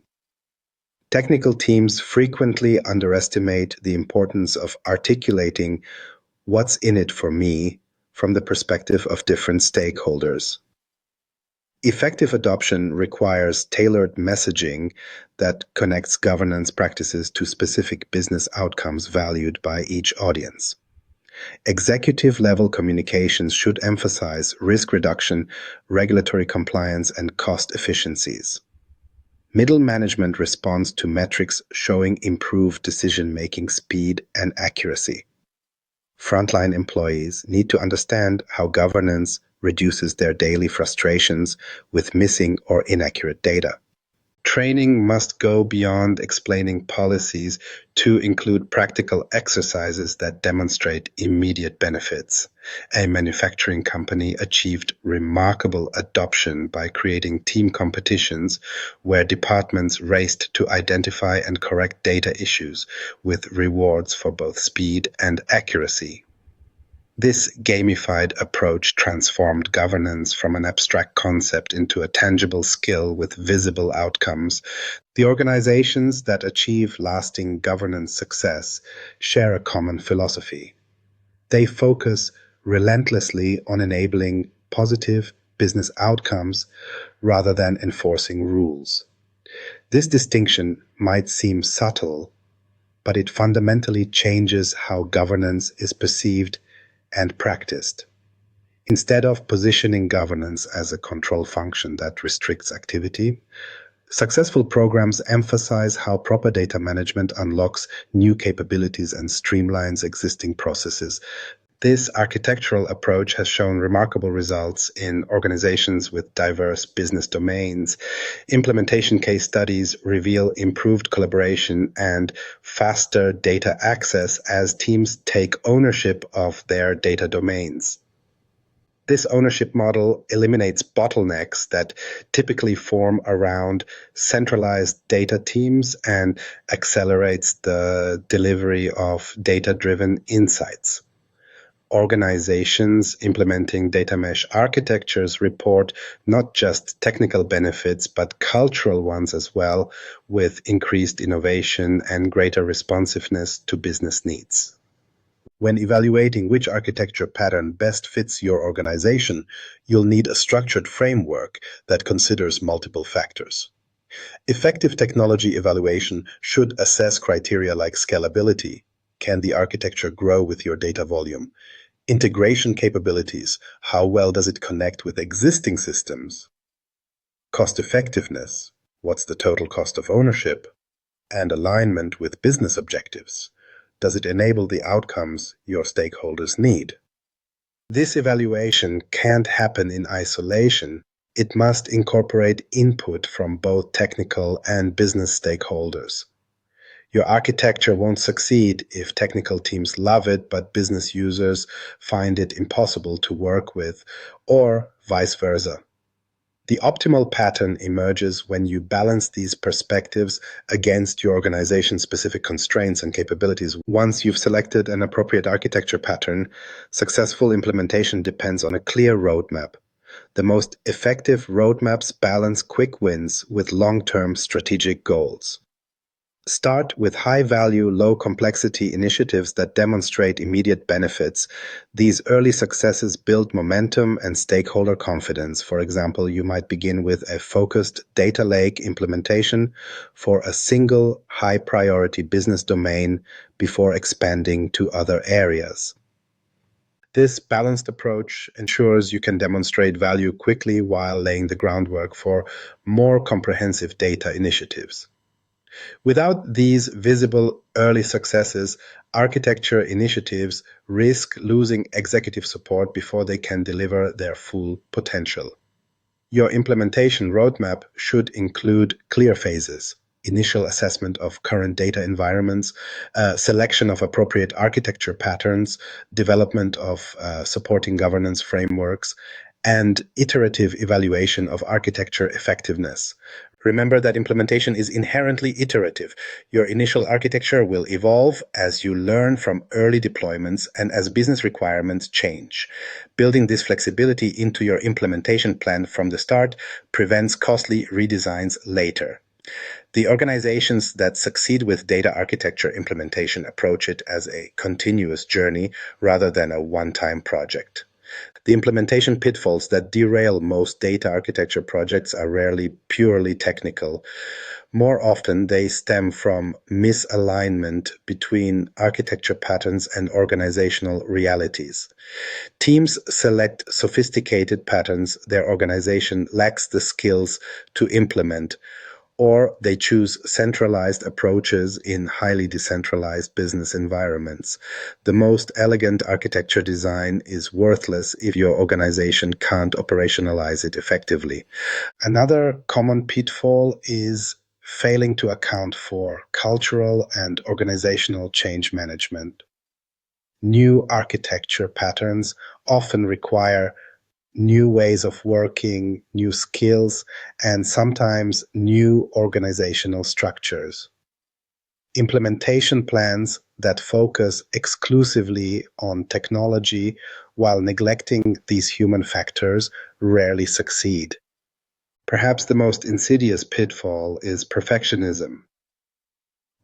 Technical teams frequently underestimate the importance of articulating what's in it for me from the perspective of different stakeholders. Effective adoption requires tailored messaging that connects governance practices to specific business outcomes valued by each audience. Executive-level communications should emphasize risk reduction, regulatory compliance, and cost efficiencies. Middle management responds to metrics showing improved decision-making speed and accuracy. Frontline employees need to understand how governance reduces their daily frustrations with missing or inaccurate data. Training must go beyond explaining policies to include practical exercises that demonstrate immediate benefits. A manufacturing company achieved remarkable adoption by creating team competitions where departments raced to identify and correct data issues with rewards for both speed and accuracy. This gamified approach transformed governance from an abstract concept into a tangible skill with visible outcomes. The organizations that achieve lasting governance success share a common philosophy. They focus relentlessly on enabling positive business outcomes rather than enforcing rules. This distinction might seem subtle, but it fundamentally changes how governance is perceived and practiced. Instead of positioning governance as a control function that restricts activity, successful programs emphasize how proper data management unlocks new capabilities and streamlines existing processes. This architectural approach has shown remarkable results in organizations with diverse business domains. Implementation case studies reveal improved collaboration and faster data access as teams take ownership of their data domains. This ownership model eliminates bottlenecks that typically form around centralized data teams and accelerates the delivery of data-driven insights. Organizations implementing data mesh architectures report not just technical benefits, but cultural ones as well, with increased innovation and greater responsiveness to business needs. When evaluating which architecture pattern best fits your organization, you'll need a structured framework that considers multiple factors. Effective technology evaluation should assess criteria like scalability. Can the architecture grow with your data volume? Integration capabilities. How well does it connect with existing systems? Cost effectiveness. What's the total cost of ownership? And alignment with business objectives. Does it enable the outcomes your stakeholders need? This evaluation can't happen in isolation. It must incorporate input from both technical and business stakeholders. Your architecture won't succeed if technical teams love it, but business users find it impossible to work with, or vice versa. The optimal pattern emerges when you balance these perspectives against your organization's specific constraints and capabilities. Once you've selected an appropriate architecture pattern, successful implementation depends on a clear roadmap. The most effective roadmaps balance quick wins with long-term strategic goals. Start with high-value, low-complexity initiatives that demonstrate immediate benefits. These early successes build momentum and stakeholder confidence. For example, you might begin with a focused data lake implementation for a single high-priority business domain before expanding to other areas. This balanced approach ensures you can demonstrate value quickly while laying the groundwork for more comprehensive data initiatives. Without these visible early successes, architecture initiatives risk losing executive support before they can deliver their full potential. Your implementation roadmap should include clear phases: initial assessment of current data environments, selection of appropriate architecture patterns, development of supporting governance frameworks, and iterative evaluation of architecture effectiveness. Remember that implementation is inherently iterative. Your initial architecture will evolve as you learn from early deployments and as business requirements change. Building this flexibility into your implementation plan from the start prevents costly redesigns later. The organizations that succeed with data architecture implementation approach it as a continuous journey rather than a one-time project. The implementation pitfalls that derail most data architecture projects are rarely purely technical. More often, they stem from misalignment between architecture patterns and organizational realities. Teams select sophisticated patterns their organization lacks the skills to implement, or they choose centralized approaches in highly decentralized business environments. The most elegant architecture design is worthless if your organization can't operationalize it effectively. Another common pitfall is failing to account for cultural and organizational change management. New architecture patterns often require new ways of working, new skills, and sometimes new organizational structures. Implementation plans that focus exclusively on technology while neglecting these human factors rarely succeed. Perhaps the most insidious pitfall is perfectionism,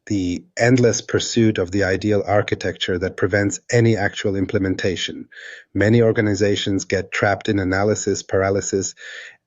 the endless pursuit of the ideal architecture that prevents any actual implementation. Many organizations get trapped in analysis paralysis,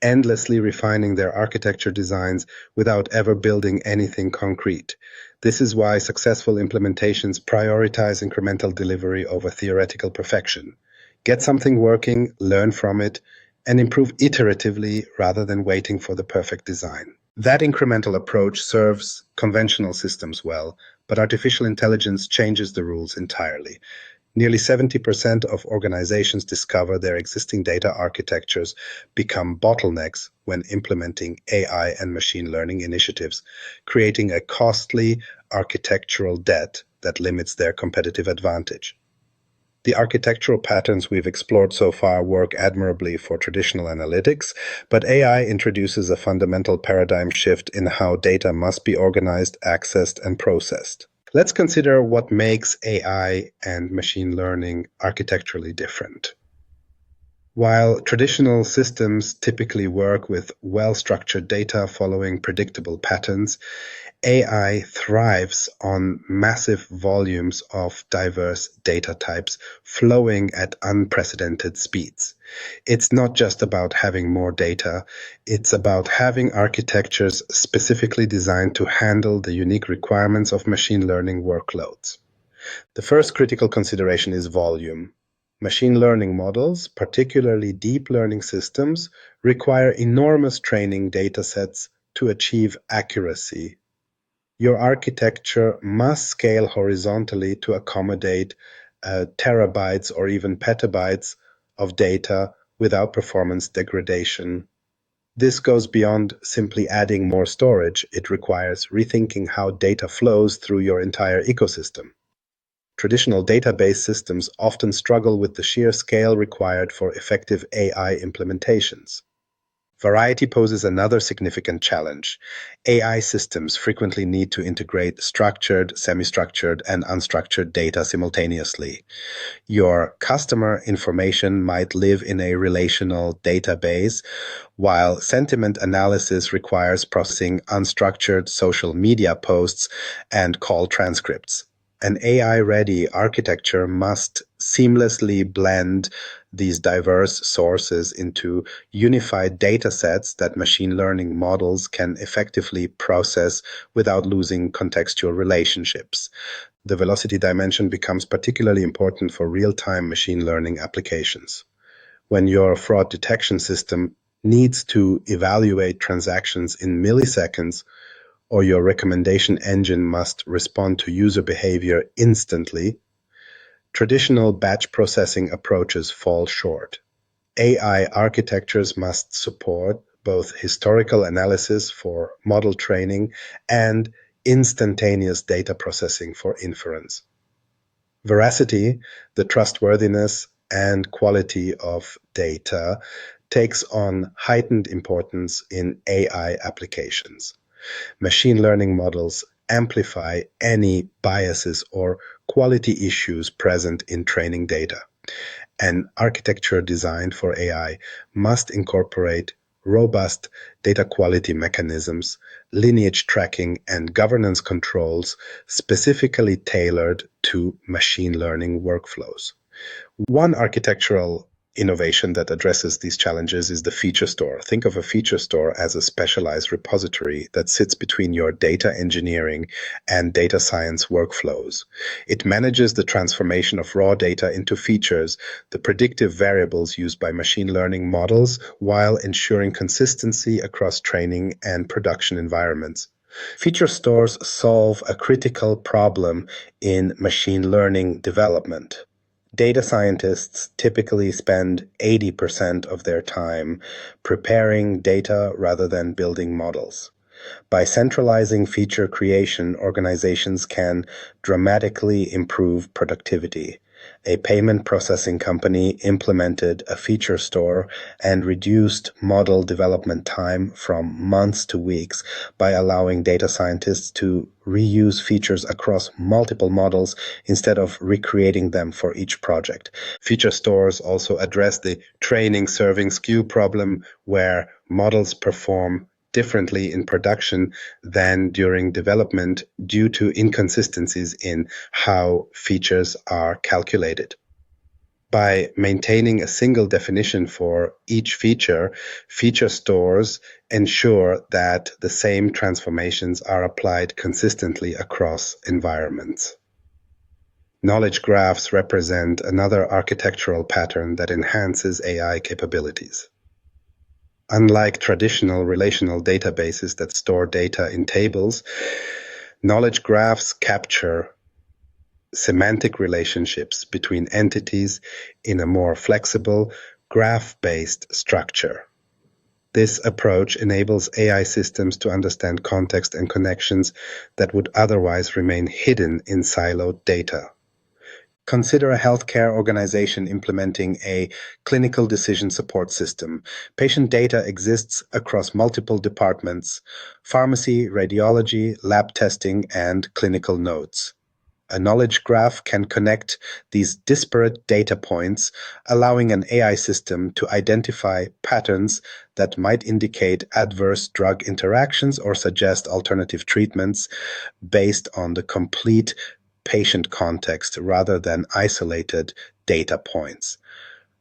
endlessly refining their architecture designs without ever building anything concrete. This is why successful implementations prioritize incremental delivery over theoretical perfection. Get something working, learn from it, and improve iteratively rather than waiting for the perfect design. That incremental approach serves conventional systems well, but artificial intelligence changes the rules entirely. Nearly 70% of organizations discover their existing data architectures become bottlenecks when implementing AI and machine learning initiatives, creating a costly architectural debt that limits their competitive advantage. The architectural patterns we've explored so far work admirably for traditional analytics, but AI introduces a fundamental paradigm shift in how data must be organized, accessed, and processed. Let's consider what makes AI and machine learning architecturally different. While traditional systems typically work with well-structured data following predictable patterns, AI thrives on massive volumes of diverse data types flowing at unprecedented speeds. It's not just about having more data, it's about having architectures specifically designed to handle the unique requirements of machine learning workloads. The first critical consideration is volume. Machine learning models, particularly deep learning systems, require enormous training datasets to achieve accuracy. Your architecture must scale horizontally to accommodate terabytes or even petabytes of data without performance degradation. This goes beyond simply adding more storage. It requires rethinking how data flows through your entire ecosystem. Traditional database systems often struggle with the sheer scale required for effective AI implementations. Variety poses another significant challenge. AI systems frequently need to integrate structured, semi-structured, and unstructured data simultaneously. Your customer information might live in a relational database, while sentiment analysis requires processing unstructured social media posts and call transcripts. An AI-ready architecture must seamlessly blend these diverse sources into unified data sets that machine learning models can effectively process without losing contextual relationships. The velocity dimension becomes particularly important for real-time machine learning applications. When your fraud detection system needs to evaluate transactions in milliseconds, or your recommendation engine must respond to user behavior instantly, traditional batch processing approaches fall short. AI architectures must support both historical analysis for model training and instantaneous data processing for inference. Veracity, the trustworthiness and quality of data, takes on heightened importance in AI applications. Machine learning models amplify any biases or quality issues present in training data. An architecture designed for AI must incorporate robust data quality mechanisms, lineage tracking, and governance controls specifically tailored to machine learning workflows. One architectural innovation that addresses these challenges is the feature store. Think of a feature store as a specialized repository that sits between your data engineering and data science workflows. It manages the transformation of raw data into features, the predictive variables used by machine learning models, while ensuring consistency across training and production environments. Feature stores solve a critical problem in machine learning development. Data scientists typically spend 80% of their time preparing data rather than building models. By centralizing feature creation, organizations can dramatically improve productivity. A payment processing company implemented a feature store and reduced model development time from months to weeks by allowing data scientists to reuse features across multiple models instead of recreating them for each project. Feature stores also address the training serving skew problem, where models perform differently in production than during development due to inconsistencies in how features are calculated. By maintaining a single definition for each feature, feature stores ensure that the same transformations are applied consistently across environments. Knowledge graphs represent another architectural pattern that enhances AI capabilities. Unlike traditional relational databases that store data in tables, knowledge graphs capture semantic relationships between entities in a more flexible, graph-based structure. This approach enables AI systems to understand context and connections that would otherwise remain hidden in siloed data. Consider a healthcare organization implementing a clinical decision support system. Patient data exists across multiple departments: pharmacy, radiology, lab testing, and clinical notes. A knowledge graph can connect these disparate data points, allowing an AI system to identify patterns that might indicate adverse drug interactions or suggest alternative treatments based on the complete patient context rather than isolated data points.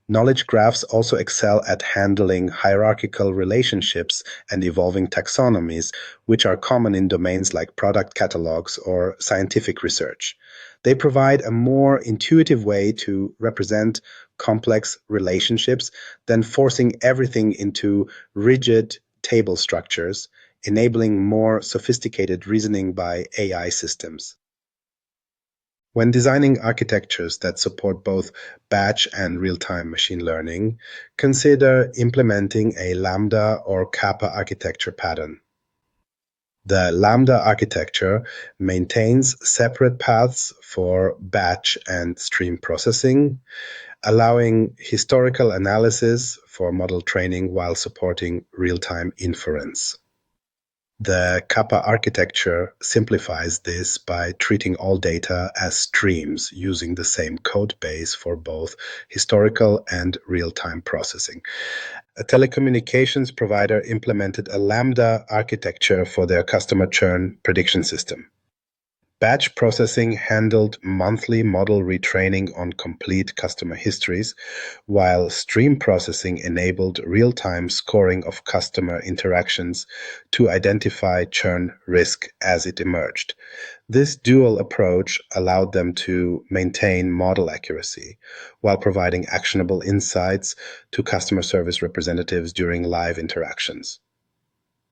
Knowledge graphs also excel at handling hierarchical relationships and evolving taxonomies, which are common in domains like product catalogs or scientific research. They provide a more intuitive way to represent complex relationships than forcing everything into rigid table structures, enabling more sophisticated reasoning by AI systems. When designing architectures that support both batch and real-time machine learning, consider implementing a Lambda or Kappa architecture pattern. The Lambda architecture maintains separate paths for batch and stream processing, allowing historical analysis for model training while supporting real-time inference. The Kappa architecture simplifies this by treating all data as streams using the same code base for both historical and real-time processing. A telecommunications provider implemented a Lambda architecture for their customer churn prediction system. Batch processing handled monthly model retraining on complete customer histories, while stream processing enabled real-time scoring of customer interactions to identify churn risk as it emerged. This dual approach allowed them to maintain model accuracy while providing actionable insights to customer service representatives during live interactions.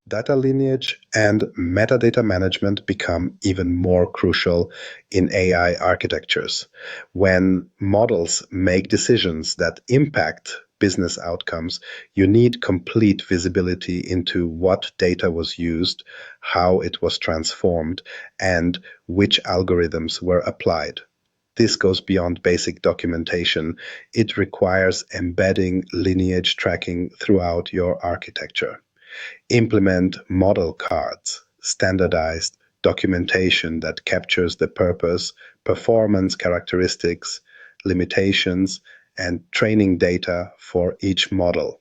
Data lineage and metadata management become even more crucial in AI architectures. When models make decisions that impact business outcomes, you need complete visibility into what data was used, how it was transformed, and which algorithms were applied. This goes beyond basic documentation. It requires embedding lineage tracking throughout your architecture. Implement model cards, standardized documentation that captures the purpose, performance characteristics, limitations, and training data for each model.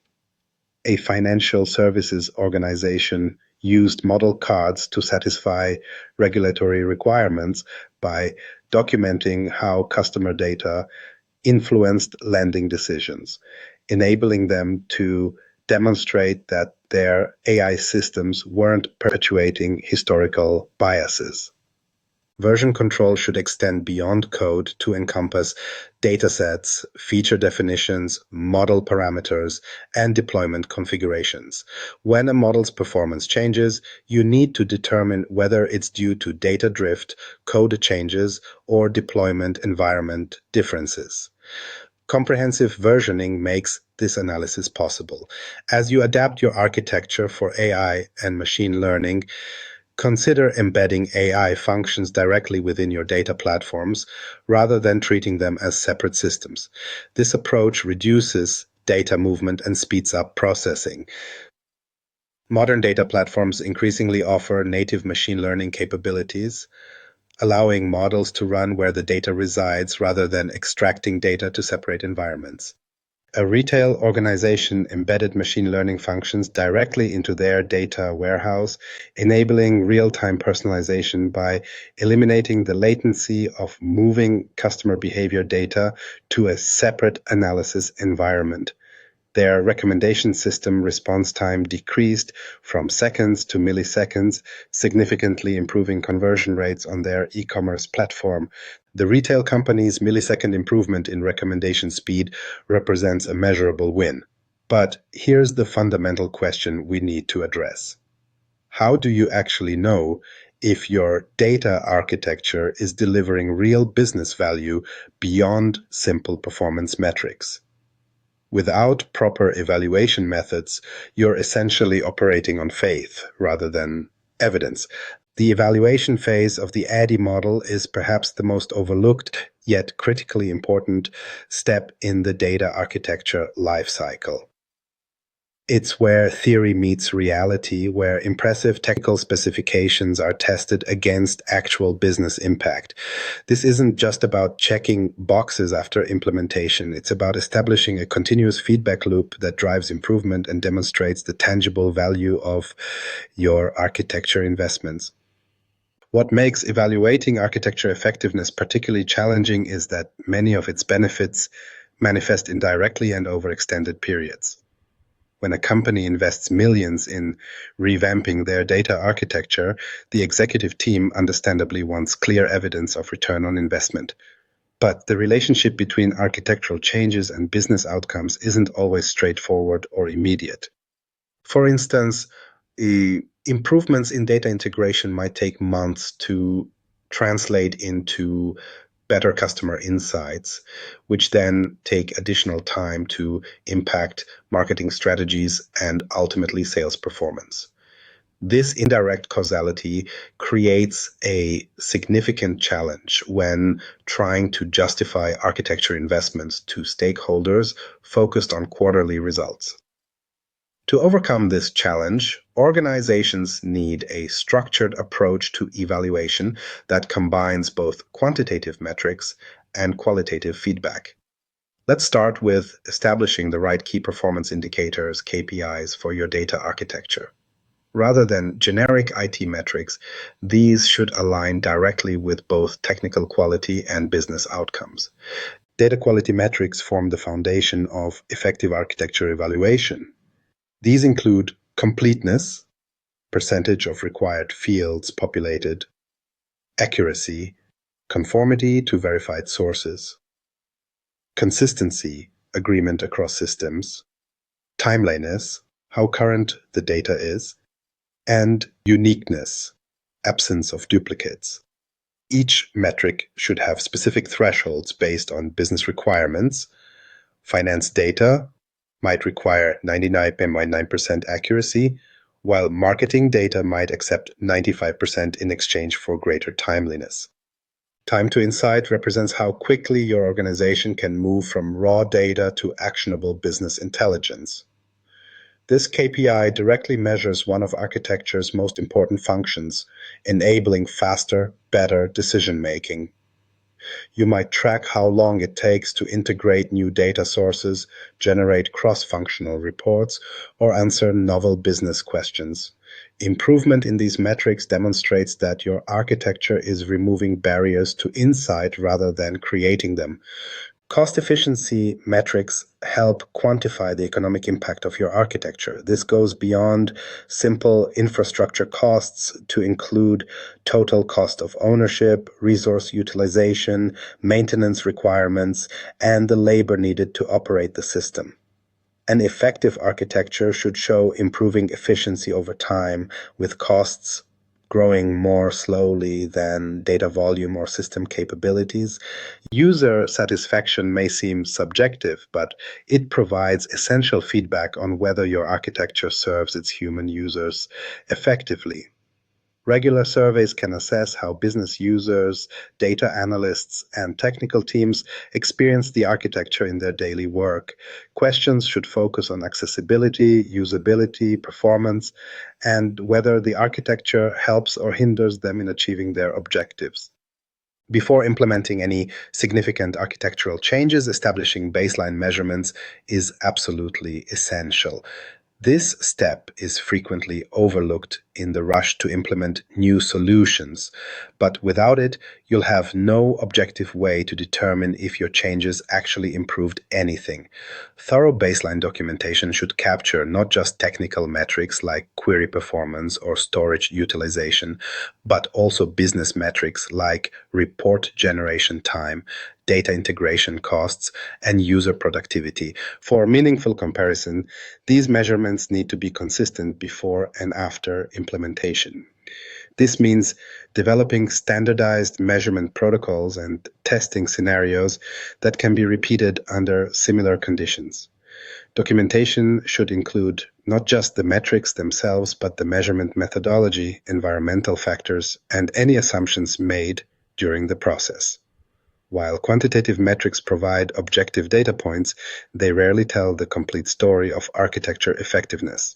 A financial services organization used model cards to satisfy regulatory requirements by documenting how customer data influenced lending decisions, enabling them to demonstrate that their AI systems weren't perpetuating historical biases. Version control should extend beyond code to encompass datasets, feature definitions, model parameters, and deployment configurations. When a model's performance changes, you need to determine whether it's due to data drift, code changes, or deployment environment differences. Comprehensive versioning makes this analysis possible. As you adapt your architecture for AI and machine learning, consider embedding AI functions directly within your data platforms rather than treating them as separate systems. This approach reduces data movement and speeds up processing. Modern data platforms increasingly offer native machine learning capabilities, allowing models to run where the data resides rather than extracting data to separate environments. A retail organization embedded machine learning functions directly into their data warehouse, enabling real-time personalization by eliminating the latency of moving customer behavior data to a separate analysis environment. Their recommendation system response time decreased from seconds to milliseconds, significantly improving conversion rates on their e-commerce platform. The retail company's millisecond improvement in recommendation speed represents a measurable win. But here's the fundamental question we need to address. How do you actually know if your data architecture is delivering real business value beyond simple performance metrics? Without proper evaluation methods, you're essentially operating on faith rather than evidence. The evaluation phase of the ADDIE model is perhaps the most overlooked yet critically important step in the data architecture lifecycle. It's where theory meets reality, where impressive technical specifications are tested against actual business impact. This isn't just about checking boxes after implementation. It's about establishing a continuous feedback loop that drives improvement and demonstrates the tangible value of your architecture investments. What makes evaluating architecture effectiveness particularly challenging is that many of its benefits manifest indirectly and over extended periods. When a company invests millions in revamping their data architecture, the executive team understandably wants clear evidence of return on investment. But the relationship between architectural changes and business outcomes isn't always straightforward or immediate. For instance, improvements in data integration might take months to translate into better customer insights, which then take additional time to impact marketing strategies and ultimately sales performance. This indirect causality creates a significant challenge when trying to justify architecture investments to stakeholders focused on quarterly results. To overcome this challenge, organizations need a structured approach to evaluation that combines both quantitative metrics and qualitative feedback. Let's start with establishing the right key performance indicators, KPIs, for your data architecture. Rather than generic IT metrics, these should align directly with both technical quality and business outcomes. Data quality metrics form the foundation of effective architecture evaluation. These include completeness, percentage of required fields populated, accuracy, conformity to verified sources, consistency, agreement across systems, timeliness, how current the data is, and uniqueness, absence of duplicates. Each metric should have specific thresholds based on business requirements, finance data, might require 99.9% accuracy, while marketing data might accept 95% in exchange for greater timeliness. Time to insight represents how quickly your organization can move from raw data to actionable business intelligence. This KPI directly measures one of architecture's most important functions, enabling faster, better decision-making. You might track how long it takes to integrate new data sources, generate cross-functional reports, or answer novel business questions. Improvement in these metrics demonstrates that your architecture is removing barriers to insight rather than creating them. Cost efficiency metrics help quantify the economic impact of your architecture. This goes beyond simple infrastructure costs to include total cost of ownership, resource utilization, maintenance requirements, and the labor needed to operate the system. An effective architecture should show improving efficiency over time, with costs growing more slowly than data volume or system capabilities. User satisfaction may seem subjective, but it provides essential feedback on whether your architecture serves its human users effectively. Regular surveys can assess how business users, data analysts, and technical teams experience the architecture in their daily work. Questions should focus on accessibility, usability, performance, and whether the architecture helps or hinders them in achieving their objectives. Before implementing any significant architectural changes, establishing baseline measurements is absolutely essential. This step is frequently overlooked in the rush to implement new solutions, but without it, you'll have no objective way to determine if your changes actually improved anything. Thorough baseline documentation should capture not just technical metrics like query performance or storage utilization, but also business metrics like report generation time, data integration costs, and user productivity. For meaningful comparison, these measurements need to be consistent before and after implementation. This means developing standardized measurement protocols and testing scenarios that can be repeated under similar conditions. Documentation should include not just the metrics themselves, but the measurement methodology, environmental factors, and any assumptions made during the process. While quantitative metrics provide objective data points, they rarely tell the complete story of architecture effectiveness.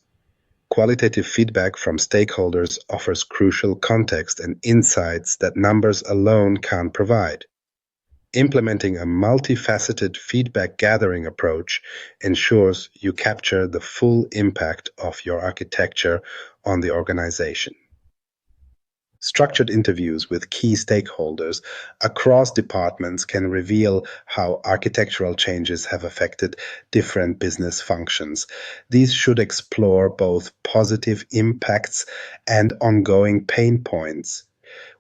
Qualitative feedback from stakeholders offers crucial context and insights that numbers alone can't provide. Implementing a multifaceted feedback gathering approach ensures you capture the full impact of your architecture on the organization. Structured interviews with key stakeholders across departments can reveal how architectural changes have affected different business functions. These should explore both positive impacts and ongoing pain points,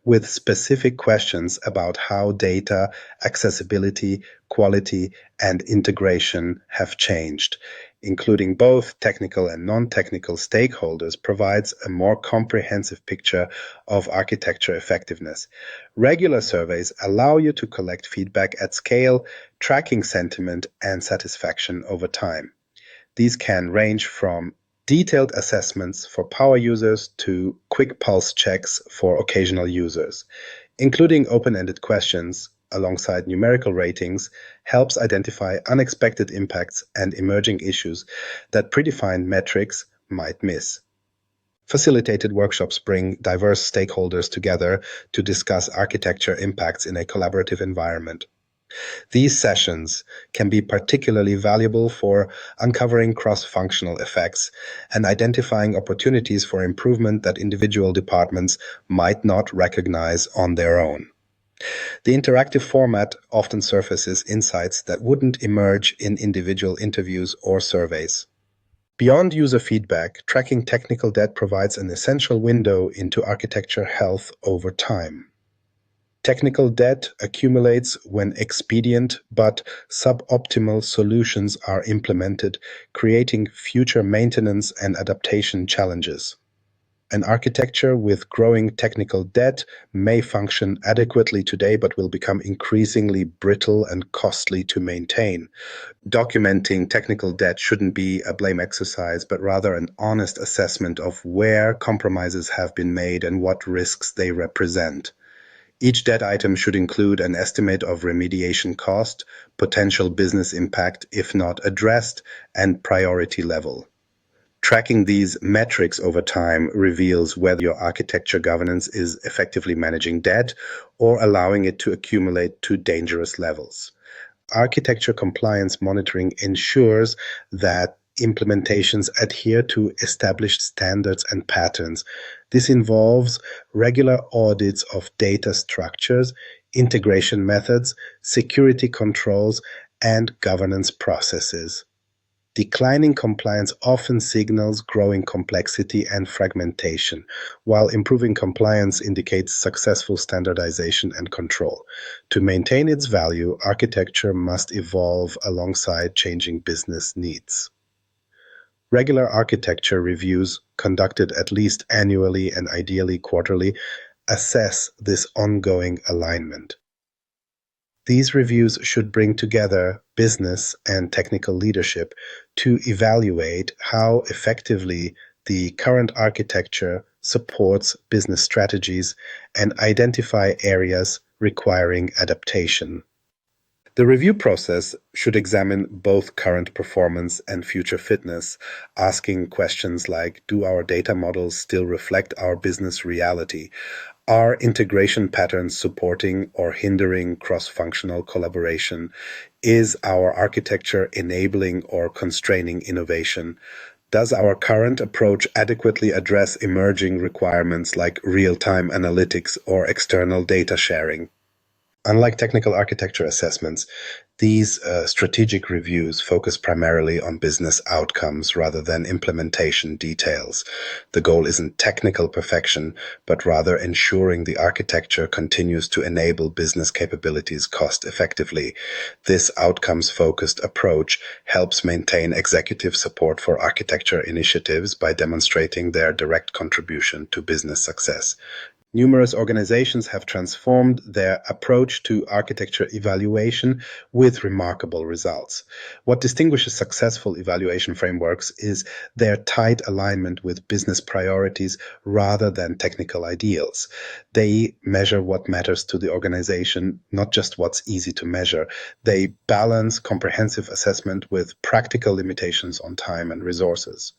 with specific questions about how data, accessibility, quality, and integration have changed. Including both technical and non-technical stakeholders provides a more comprehensive picture of architecture effectiveness. Regular surveys allow you to collect feedback at scale, tracking sentiment and satisfaction over time. These can range from detailed assessments for power users to quick pulse checks for occasional users. Including open-ended questions alongside numerical ratings helps identify unexpected impacts and emerging issues that predefined metrics might miss. Facilitated workshops bring diverse stakeholders together to discuss architecture impacts in a collaborative environment. These sessions can be particularly valuable for uncovering cross-functional effects and identifying opportunities for improvement that individual departments might not recognize on their own. The interactive format often surfaces insights that wouldn't emerge in individual interviews or surveys. Beyond user feedback, tracking technical debt provides an essential window into architecture health over time. Technical debt accumulates when expedient but suboptimal solutions are implemented, creating future maintenance and adaptation challenges. An architecture with growing technical debt may function adequately today, but will become increasingly brittle and costly to maintain. Documenting technical debt shouldn't be a blame exercise, but rather an honest assessment of where compromises have been made and what risks they represent. Each debt item should include an estimate of remediation cost, potential business impact if not addressed, and priority level. Tracking these metrics over time reveals whether your architecture governance is effectively managing debt or allowing it to accumulate to dangerous levels. Architecture compliance monitoring ensures that implementations adhere to established standards and patterns. This involves regular audits of data structures, integration methods, security controls, and governance processes. Declining compliance often signals growing complexity and fragmentation, while improving compliance indicates successful standardization and control. To maintain its value, architecture must evolve alongside changing business needs. Regular architecture reviews, conducted at least annually and ideally quarterly, assess this ongoing alignment. These reviews should bring together business and technical leadership to evaluate how effectively the current architecture supports business strategies and identify areas requiring adaptation. The review process should examine both current performance and future fitness, asking questions like, do our data models still reflect our business reality? Are integration patterns supporting or hindering cross-functional collaboration? Is our architecture enabling or constraining innovation? Does our current approach adequately address emerging requirements like real-time analytics or external data sharing? Unlike technical architecture assessments, these strategic reviews focus primarily on business outcomes rather than implementation details. The goal isn't technical perfection, but rather ensuring the architecture continues to enable business capabilities cost effectively. This outcomes-focused approach helps maintain executive support for architecture initiatives by demonstrating their direct contribution to business success. Numerous organizations have transformed their approach to architecture evaluation with remarkable results. What distinguishes successful evaluation frameworks is their tight alignment with business priorities rather than technical ideals. They measure what matters to the organization, not just what's easy to measure. They balance comprehensive assessment with practical limitations on time and resources.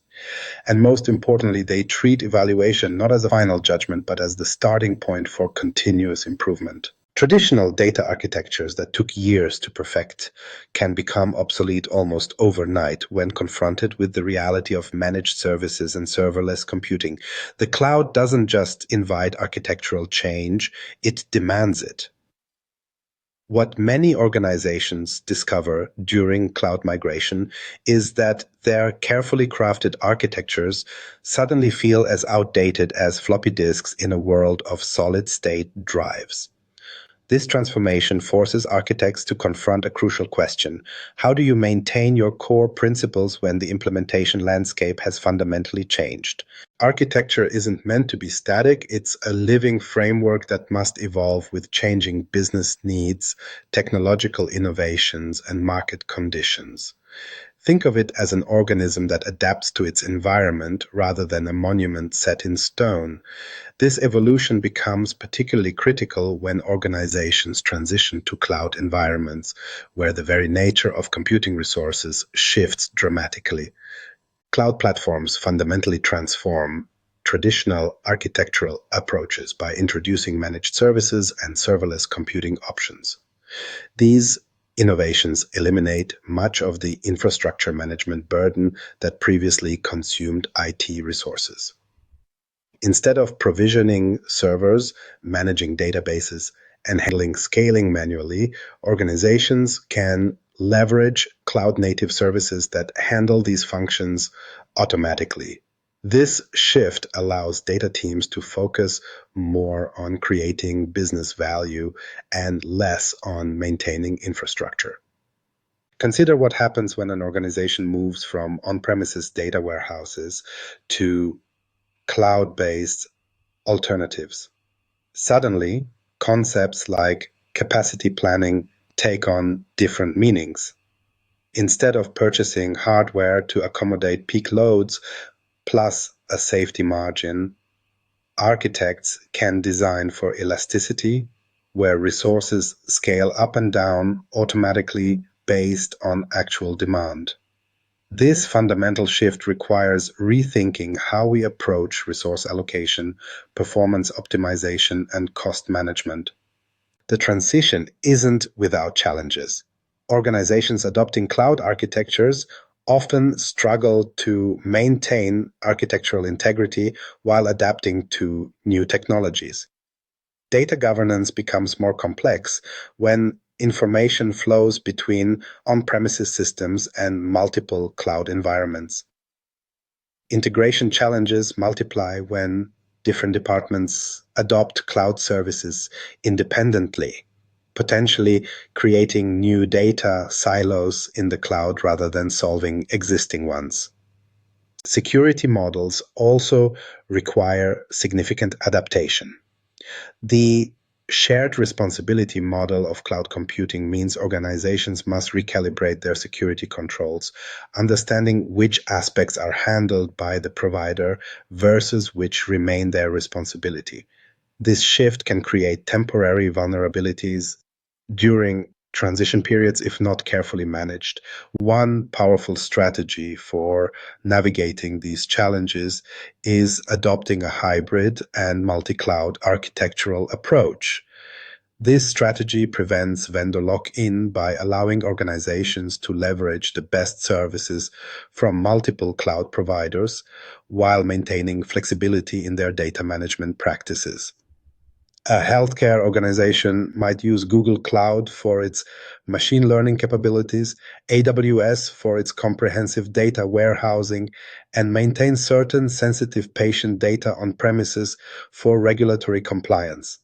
And most importantly, they treat evaluation not as a final judgment, but as the starting point for continuous improvement. Traditional data architectures that took years to perfect can become obsolete almost overnight when confronted with the reality of managed services and serverless computing. The cloud doesn't just invite architectural change, it demands it. What many organizations discover during cloud migration is that their carefully crafted architectures suddenly feel as outdated as floppy disks in a world of solid-state drives. This transformation forces architects to confront a crucial question. How do you maintain your core principles when the implementation landscape has fundamentally changed? Architecture isn't meant to be static. It's a living framework that must evolve with changing business needs, technological innovations, and market conditions. Think of it as an organism that adapts to its environment rather than a monument set in stone. This evolution becomes particularly critical when organizations transition to cloud environments, where the very nature of computing resources shifts dramatically. Cloud platforms fundamentally transform traditional architectural approaches by introducing managed services and serverless computing options. These innovations eliminate much of the infrastructure management burden that previously consumed IT resources. Instead of provisioning servers, managing databases, and handling scaling manually, organizations can leverage cloud-native services that handle these functions automatically. This shift allows data teams to focus more on creating business value and less on maintaining infrastructure. Consider what happens when an organization moves from on-premises data warehouses to cloud-based alternatives. Suddenly, concepts like capacity planning take on different meanings. Instead of purchasing hardware to accommodate peak loads plus a safety margin, architects can design for elasticity, where resources scale up and down automatically based on actual demand. This fundamental shift requires rethinking how we approach resource allocation, performance optimization, and cost management. The transition isn't without challenges. Organizations adopting cloud architectures often struggle to maintain architectural integrity while adapting to new technologies. Data governance becomes more complex when information flows between on-premises systems and multiple cloud environments. Integration challenges multiply when different departments adopt cloud services independently, potentially creating new data silos in the cloud rather than solving existing ones. Security models also require significant adaptation. The shared responsibility model of cloud computing means organizations must recalibrate their security controls, understanding which aspects are handled by the provider versus which remain their responsibility. This shift can create temporary vulnerabilities during transition periods if not carefully managed. One powerful strategy for navigating these challenges is adopting a hybrid and multi-cloud architectural approach. This strategy prevents vendor lock-in by allowing organizations to leverage the best services from multiple cloud providers while maintaining flexibility in their data management practices. A healthcare organization might use Google Cloud for its machine learning capabilities, AWS for its comprehensive data warehousing, and maintain certain sensitive patient data on premises for regulatory compliance.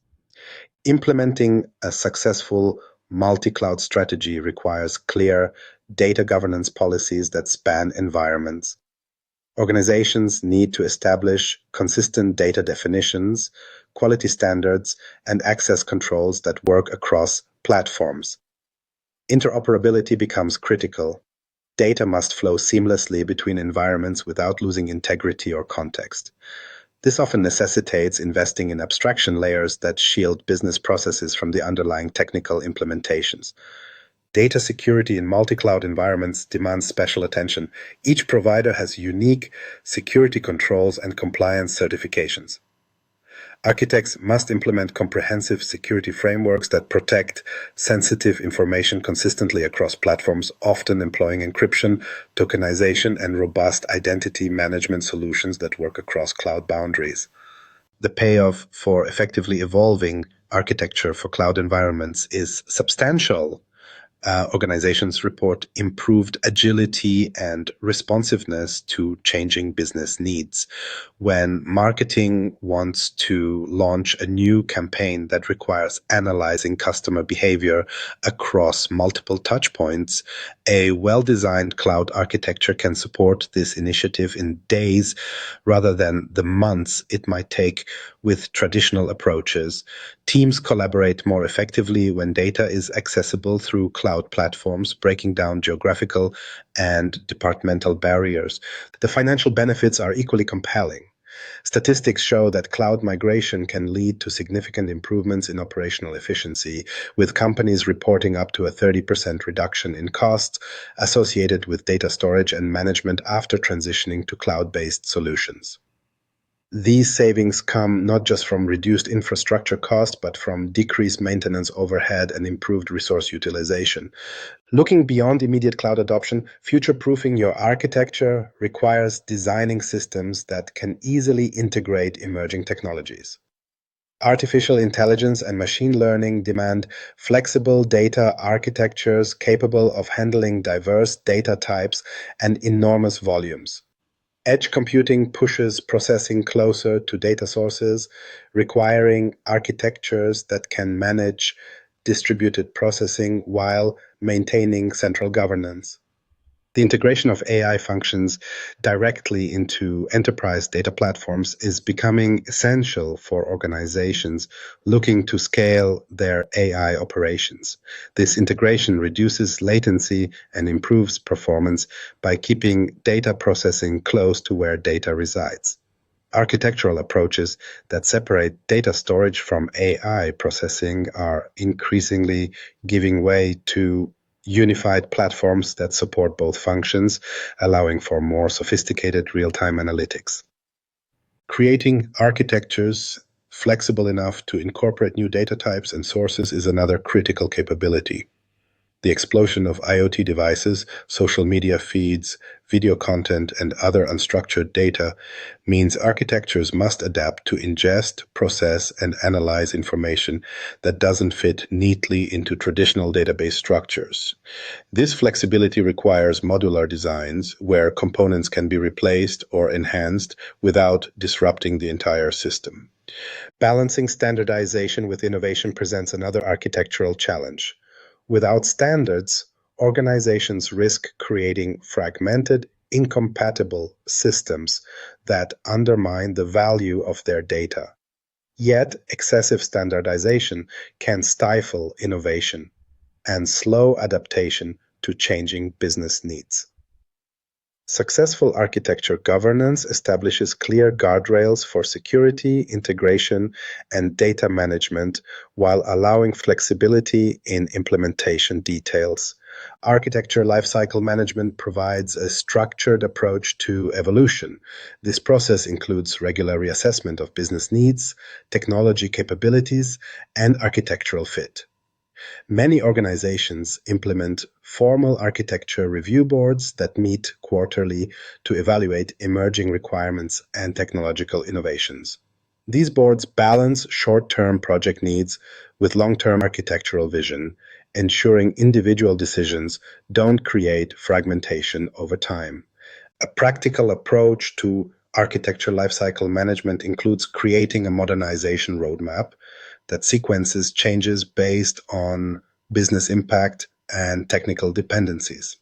Implementing a successful multi-cloud strategy requires clear data governance policies that span environments. Organizations need to establish consistent data definitions, quality standards, and access controls that work across platforms. Interoperability becomes critical. Data must flow seamlessly between environments without losing integrity or context. This often necessitates investing in abstraction layers that shield business processes from the underlying technical implementations. Data security in multi-cloud environments demands special attention. Each provider has unique security controls and compliance certifications. Architects must implement comprehensive security frameworks that protect sensitive information consistently across platforms, often employing encryption, tokenization, and robust identity management solutions that work across cloud boundaries. The payoff for effectively evolving architecture for cloud environments is substantial. Organizations report improved agility and responsiveness to changing business needs. When marketing wants to launch a new campaign that requires analyzing customer behavior across multiple touchpoints, a well-designed cloud architecture can support this initiative in days rather than the months it might take with traditional approaches. Teams collaborate more effectively when data is accessible through cloud platforms, breaking down geographical and departmental barriers. The financial benefits are equally compelling. Statistics show that cloud migration can lead to significant improvements in operational efficiency, with companies reporting up to a 30% reduction in costs associated with data storage and management after transitioning to cloud-based solutions. These savings come not just from reduced infrastructure costs, but from decreased maintenance overhead and improved resource utilization. Looking beyond immediate cloud adoption, future-proofing your architecture requires designing systems that can easily integrate emerging technologies. Artificial intelligence and machine learning demand flexible data architectures capable of handling diverse data types and enormous volumes. Edge computing pushes processing closer to data sources, requiring architectures that can manage distributed processing while maintaining central governance. The integration of AI functions directly into enterprise data platforms is becoming essential for organizations looking to scale their AI operations. This integration reduces latency and improves performance by keeping data processing close to where data resides. Architectural approaches that separate data storage from AI processing are increasingly giving way to unified platforms that support both functions, allowing for more sophisticated real-time analytics. Creating architectures flexible enough to incorporate new data types and sources is another critical capability. The explosion of IoT devices, social media feeds, video content, and other unstructured data means architectures must adapt to ingest, process, and analyze information that doesn't fit neatly into traditional database structures. This flexibility requires modular designs where components can be replaced or enhanced without disrupting the entire system. Balancing standardization with innovation presents another architectural challenge. Without standards, organizations risk creating fragmented, incompatible systems that undermine the value of their data. Yet, excessive standardization can stifle innovation and slow adaptation to changing business needs. Successful architecture governance establishes clear guardrails for security, integration, and data management while allowing flexibility in implementation details. Architecture lifecycle management provides a structured approach to evolution. This process includes regular reassessment of business needs, technology capabilities, and architectural fit. Many organizations implement formal architecture review boards that meet quarterly to evaluate emerging requirements and technological innovations. These boards balance short-term project needs with long-term architectural vision, ensuring individual decisions don't create fragmentation over time. A practical approach to architecture lifecycle management includes creating a modernization roadmap that sequences changes based on business impact and technical dependencies.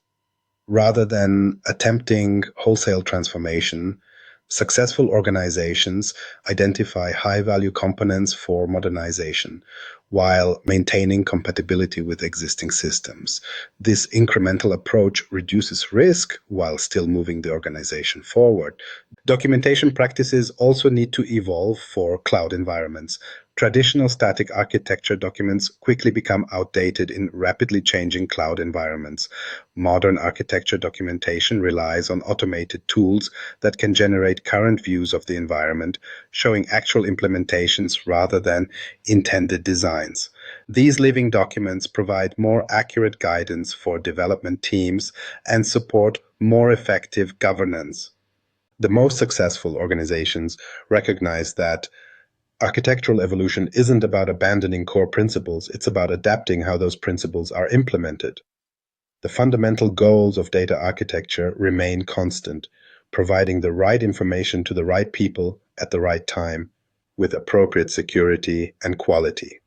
Rather than attempting wholesale transformation, successful organizations identify high-value components for modernization while maintaining compatibility with existing systems. This incremental approach reduces risk while still moving the organization forward. Documentation practices also need to evolve for cloud environments. Traditional static architecture documents quickly become outdated in rapidly changing cloud environments. Modern architecture documentation relies on automated tools that can generate current views of the environment, showing actual implementations rather than intended designs. These living documents provide more accurate guidance for development teams and support more effective governance. The most successful organizations recognize that architectural evolution isn't about abandoning core principles, it's about adapting how those principles are implemented. The fundamental goals of data architecture remain constant, providing the right information to the right people at the right time with appropriate security and quality.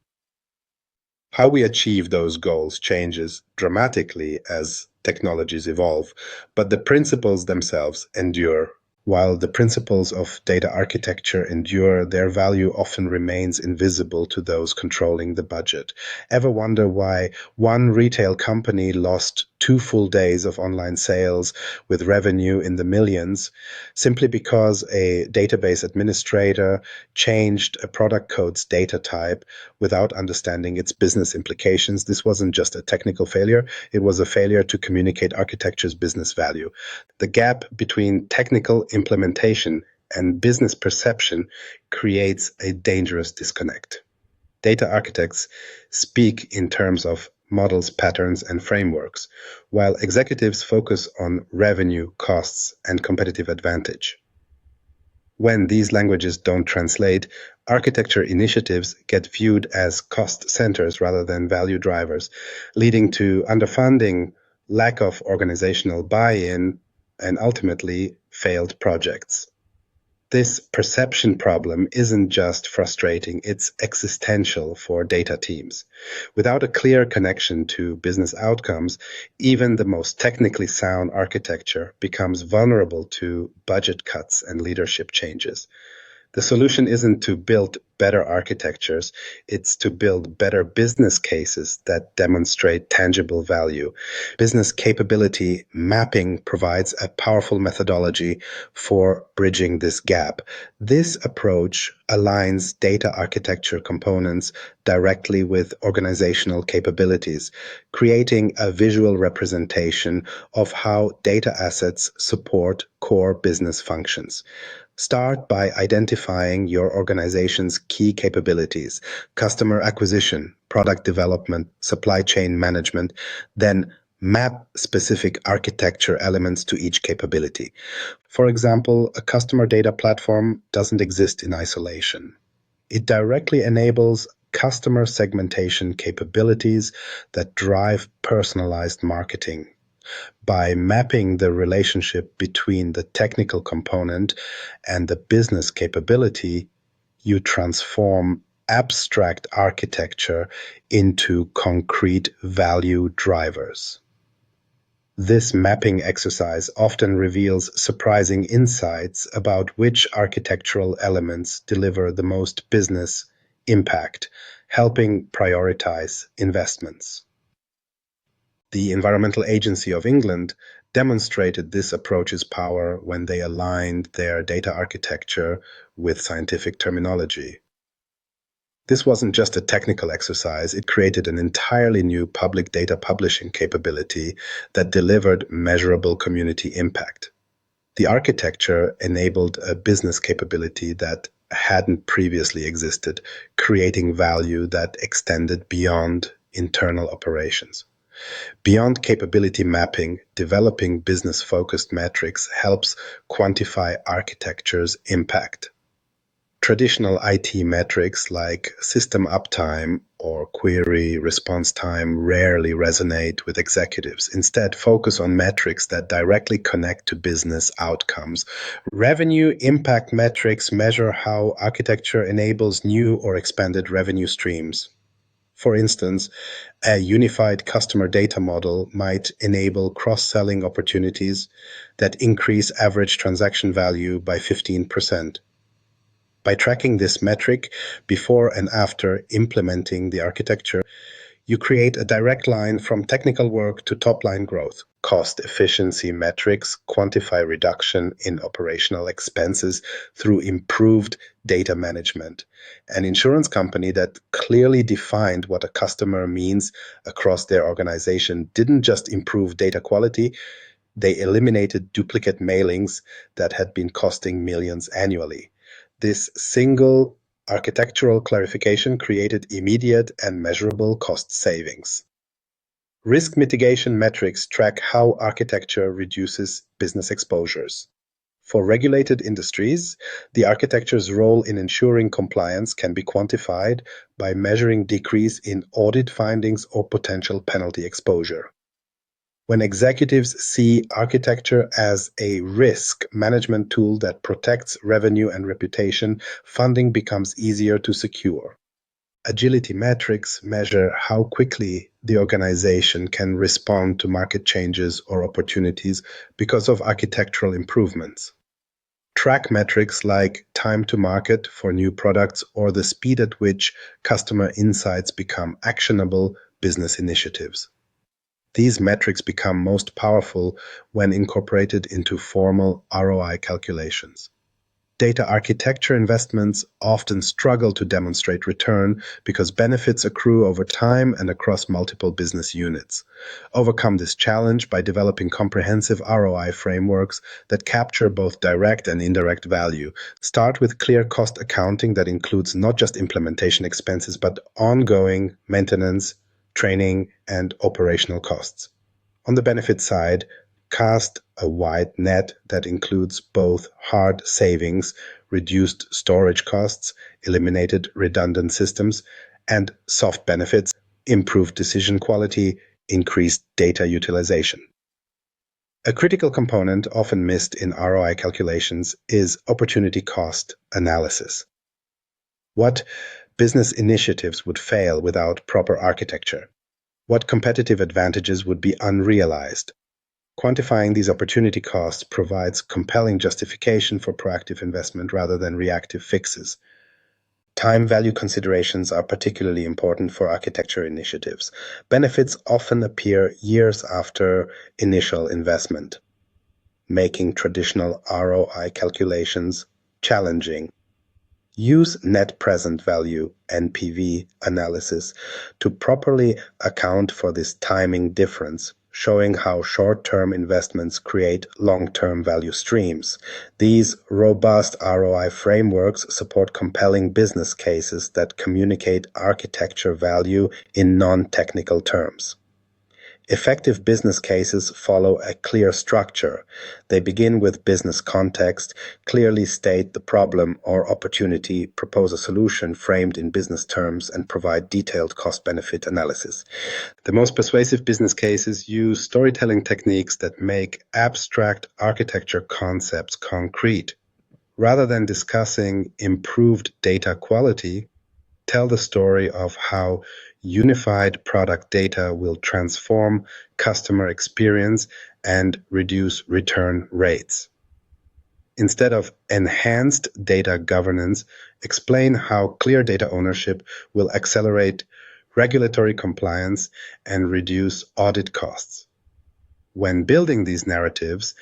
How we achieve those goals changes dramatically as technologies evolve, but the principles themselves endure. While the principles of data architecture endure, their value often remains invisible to those controlling the budget. Ever wonder why one retail company lost 2 full days of online sales with revenue in the millions simply because a database administrator changed a product code's data type without understanding its business implications? This wasn't just a technical failure, it was a failure to communicate architecture's business value. The gap between technical implementation and business perception creates a dangerous disconnect. Data architects speak in terms of models, patterns, and frameworks, while executives focus on revenue, costs, and competitive advantage. When these languages don't translate, architecture initiatives get viewed as cost centers rather than value drivers, leading to underfunding, lack of organizational buy-in, and ultimately failed projects. This perception problem isn't just frustrating, it's existential for data teams. Without a clear connection to business outcomes, even the most technically sound architecture becomes vulnerable to budget cuts and leadership changes. The solution isn't to build better architectures, it's to build better business cases that demonstrate tangible value. Business capability mapping provides a powerful methodology for bridging this gap. This approach aligns data architecture components directly with organizational capabilities, creating a visual representation of how data assets support core business functions. Start by identifying your organization's key capabilities: customer acquisition, product development, supply chain management, then map specific architecture elements to each capability. For example, a customer data platform doesn't exist in isolation. It directly enables customer segmentation capabilities that drive personalized marketing. By mapping the relationship between the technical component and the business capability, you transform abstract architecture into concrete value drivers. This mapping exercise often reveals surprising insights about which architectural elements deliver the most business impact, helping prioritize investments. The Environmental Agency of England demonstrated this approach's power when they aligned their data architecture with scientific terminology. This wasn't just a technical exercise, it created an entirely new public data publishing capability that delivered measurable community impact. The architecture enabled a business capability that hadn't previously existed, creating value that extended beyond internal operations. Beyond capability mapping, developing business-focused metrics helps quantify architecture's impact. Traditional IT metrics like system uptime or query response time rarely resonate with executives. Instead, focus on metrics that directly connect to business outcomes. Revenue impact metrics measure how architecture enables new or expanded revenue streams. For instance, a unified customer data model might enable cross-selling opportunities that increase average transaction value by 15%. By tracking this metric before and after implementing the architecture, you create a direct line from technical work to top-line growth. Cost efficiency metrics quantify reduction in operational expenses through improved data management. An insurance company that clearly defined what a customer means across their organization didn't just improve data quality, they eliminated duplicate mailings that had been costing millions annually. This single architectural clarification created immediate and measurable cost savings. Risk mitigation metrics track how architecture reduces business exposures. For regulated industries, the architecture's role in ensuring compliance can be quantified by measuring decrease in audit findings or potential penalty exposure. When executives see architecture as a risk management tool that protects revenue and reputation, funding becomes easier to secure. Agility metrics measure how quickly the organization can respond to market changes or opportunities because of architectural improvements. Track metrics like time to market for new products or the speed at which customer insights become actionable business initiatives. These metrics become most powerful when incorporated into formal ROI calculations. Data architecture investments often struggle to demonstrate return because benefits accrue over time and across multiple business units. Overcome this challenge by developing comprehensive ROI frameworks that capture both direct and indirect value. Start with clear cost accounting that includes not just implementation expenses, but ongoing maintenance, training, and operational costs. On the benefit side, cast a wide net that includes both hard savings, reduced storage costs, eliminated redundant systems, and soft benefits, improved decision quality, increased data utilization. A critical component often missed in ROI calculations is opportunity cost analysis. What business initiatives would fail without proper architecture? What competitive advantages would be unrealized? Quantifying these opportunity costs provides compelling justification for proactive investment rather than reactive fixes. Time value considerations are particularly important for architecture initiatives. Benefits often appear years after initial investment, making traditional ROI calculations challenging. Use net present value (NPV) analysis to properly account for this timing difference, showing how short-term investments create long-term value streams. These robust ROI frameworks support compelling business cases that communicate architecture value in non-technical terms. Effective business cases follow a clear structure. They begin with business context, clearly state the problem or opportunity, propose a solution framed in business terms, and provide detailed cost-benefit analysis. The most persuasive business cases use storytelling techniques that make abstract architecture concepts concrete. Rather than discussing improved data quality, tell the story of how unified product data will transform customer experience and reduce return rates. Instead of enhanced data governance, explain how clear data ownership will accelerate regulatory compliance and reduce audit costs. When building these narratives,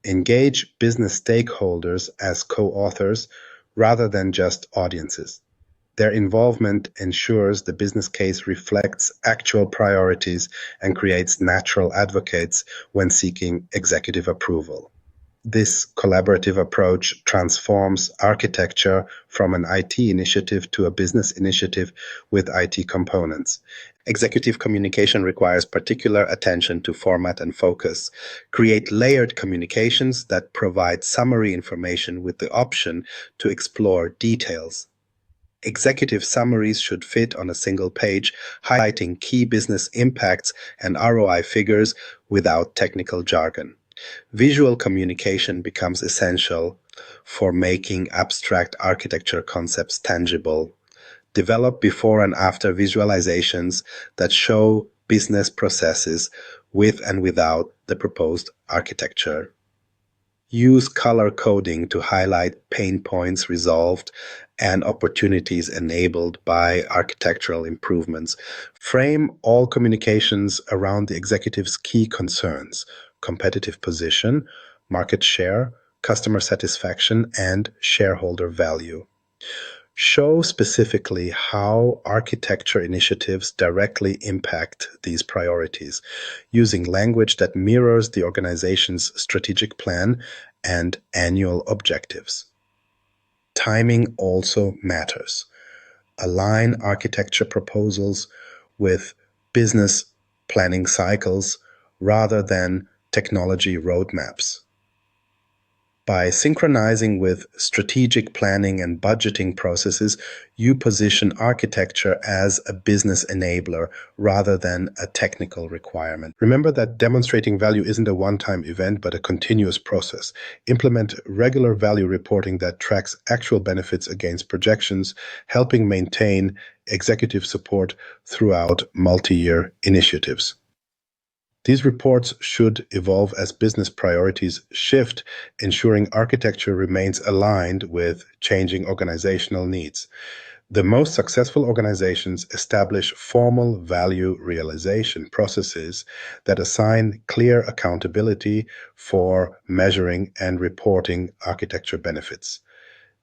engage business stakeholders as co-authors rather than just audiences. Their involvement ensures the business case reflects actual priorities and creates natural advocates when seeking executive approval. This collaborative approach transforms architecture from an IT initiative to a business initiative with IT components. Executive communication requires particular attention to format and focus. Create layered communications that provide summary information with the option to explore details. Executive summaries should fit on a single page, highlighting key business impacts and ROI figures without technical jargon. Visual communication becomes essential for making abstract architecture concepts tangible. Develop before and after visualizations that show business processes with and without the proposed architecture. Use color coding to highlight pain points resolved and opportunities enabled by architectural improvements. Frame all communications around the executive's key concerns: competitive position, market share, customer satisfaction, and shareholder value. Show specifically how architecture initiatives directly impact these priorities, using language that mirrors the organization's strategic plan and annual objectives. Timing also matters. Align architecture proposals with business planning cycles rather than technology roadmaps. By synchronizing with strategic planning and budgeting processes, you position architecture as a business enabler rather than a technical requirement. Remember that demonstrating value isn't a one-time event, but a continuous process. Implement regular value reporting that tracks actual benefits against projections, helping maintain executive support throughout multi-year initiatives. These reports should evolve as business priorities shift, ensuring architecture remains aligned with changing organizational needs. The most successful organizations establish formal value realization processes that assign clear accountability for measuring and reporting architecture benefits.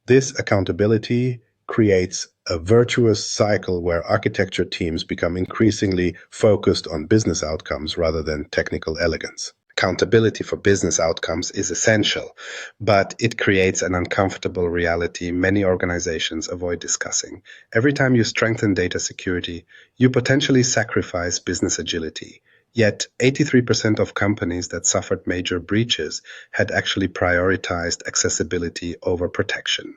This accountability creates a virtuous cycle where architecture teams become increasingly focused on business outcomes rather than technical elegance. Accountability for business outcomes is essential, but it creates an uncomfortable reality many organizations avoid discussing. Every time you strengthen data security, you potentially sacrifice business agility. Yet, 83% of companies that suffered major breaches had actually prioritized accessibility over protection.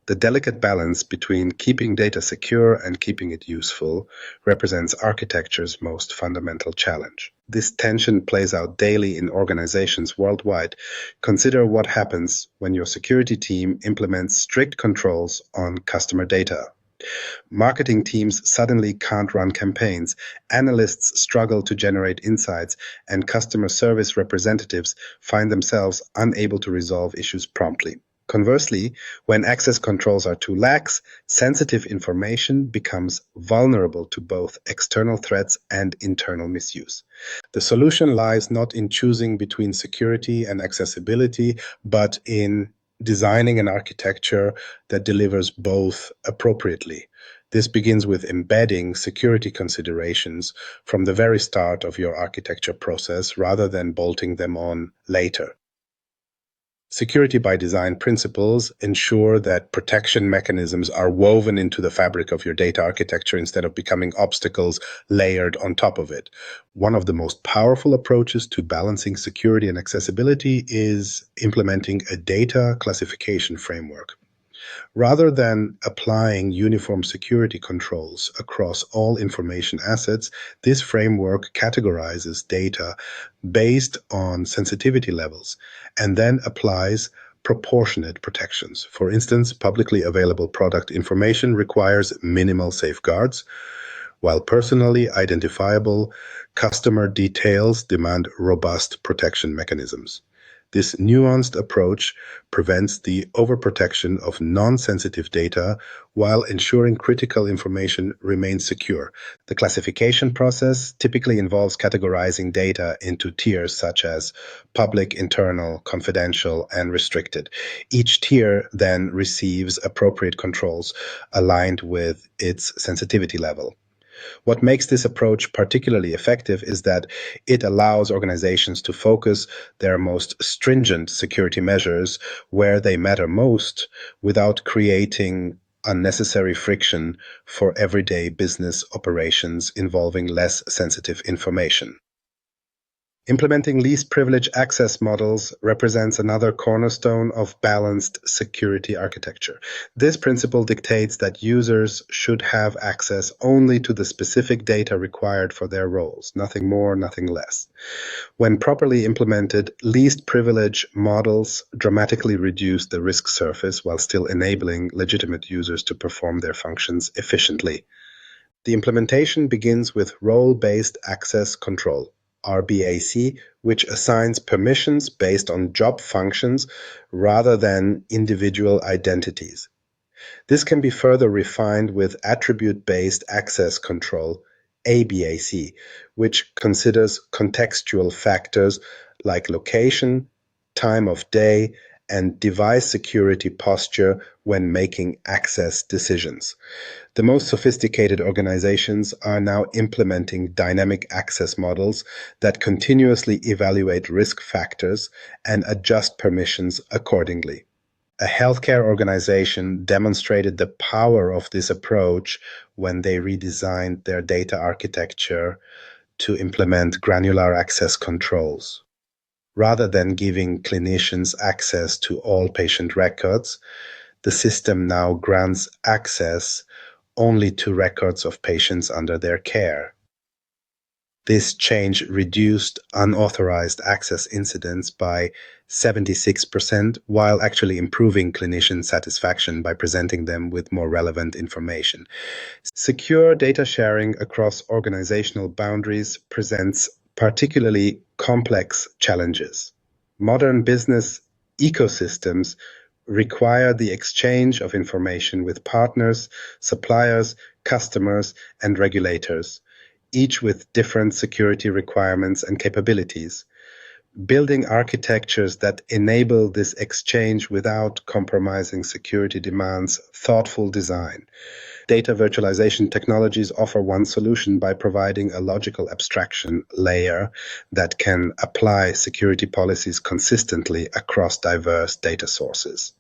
The delicate balance between keeping data secure and keeping it useful represents architecture's most fundamental challenge. This tension plays out daily in organizations worldwide. Consider what happens when your security team implements strict controls on customer data. Marketing teams suddenly can't run campaigns, analysts struggle to generate insights, and customer service representatives find themselves unable to resolve issues promptly. Conversely, when access controls are too lax, sensitive information becomes vulnerable to both external threats and internal misuse. The solution lies not in choosing between security and accessibility, but in designing an architecture that delivers both appropriately. This begins with embedding security considerations from the very start of your architecture process rather than bolting them on later. Security by design principles ensure that protection mechanisms are woven into the fabric of your data architecture instead of becoming obstacles layered on top of it. One of the most powerful approaches to balancing security and accessibility is implementing a data classification framework. Rather than applying uniform security controls across all information assets, this framework categorizes data based on sensitivity levels and then applies proportionate protections. For instance, publicly available product information requires minimal safeguards, while personally identifiable customer details demand robust protection mechanisms. This nuanced approach prevents the overprotection of non-sensitive data while ensuring critical information remains secure. The classification process typically involves categorizing data into tiers such as public, internal, confidential, and restricted. Each tier then receives appropriate controls aligned with its sensitivity level. What makes this approach particularly effective is that it allows organizations to focus their most stringent security measures where they matter most without creating unnecessary friction for everyday business operations involving less sensitive information. Implementing least privilege access models represents another cornerstone of balanced security architecture. This principle dictates that users should have access only to the specific data required for their roles, nothing more, nothing less. When properly implemented, least privilege models dramatically reduce the risk surface while still enabling legitimate users to perform their functions efficiently. The implementation begins with role-based access control, RBAC, which assigns permissions based on job functions rather than individual identities. This can be further refined with attribute-based access control, ABAC, which considers contextual factors like location, time of day, and device security posture when making access decisions. The most sophisticated organizations are now implementing dynamic access models that continuously evaluate risk factors and adjust permissions accordingly. A healthcare organization demonstrated the power of this approach when they redesigned their data architecture to implement granular access controls. Rather than giving clinicians access to all patient records, the system now grants access only to records of patients under their care. This change reduced unauthorized access incidents by 76% while actually improving clinician satisfaction by presenting them with more relevant information. Secure data sharing across organizational boundaries presents particularly complex challenges. Modern business ecosystems require the exchange of information with partners, suppliers, customers, and regulators, each with different security requirements and capabilities. Building architectures that enable this exchange without compromising security demands thoughtful design. Data virtualization technologies offer one solution by providing a logical abstraction layer that can apply security policies consistently across diverse data sources.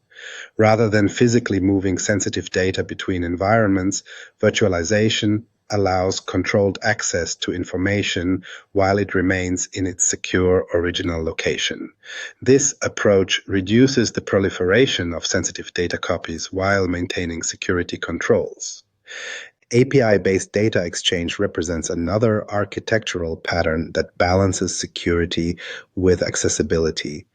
Rather than physically moving sensitive data between environments, virtualization allows controlled access to information while it remains in its secure original location. This approach reduces the proliferation of sensitive data copies while maintaining security controls. API-based data exchange represents another architectural pattern that balances security with accessibility.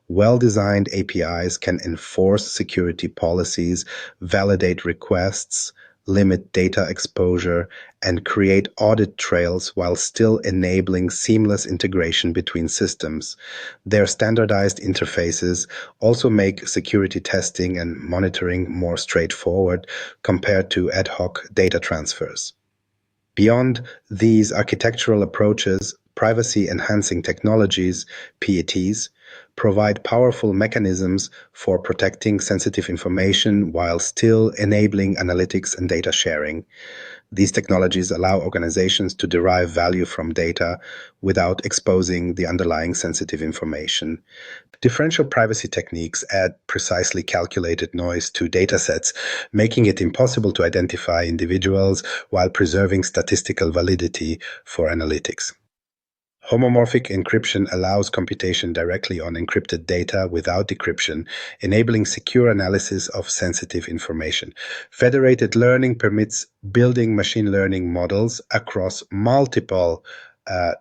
Well-designed APIs can enforce security policies, validate requests, limit data exposure, and create audit trails while still enabling seamless integration between systems. Their standardized interfaces also make security testing and monitoring more straightforward compared to ad hoc data transfers. Beyond these architectural approaches, privacy-enhancing technologies, PETs, provide powerful mechanisms for protecting sensitive information while still enabling analytics and data sharing. These technologies allow organizations to derive value from data without exposing the underlying sensitive information. Differential privacy techniques add precisely calculated noise to datasets, making it impossible to identify individuals while preserving statistical validity for analytics. Homomorphic encryption allows computation directly on encrypted data without decryption, enabling secure analysis of sensitive information. Federated learning permits building machine learning models across multiple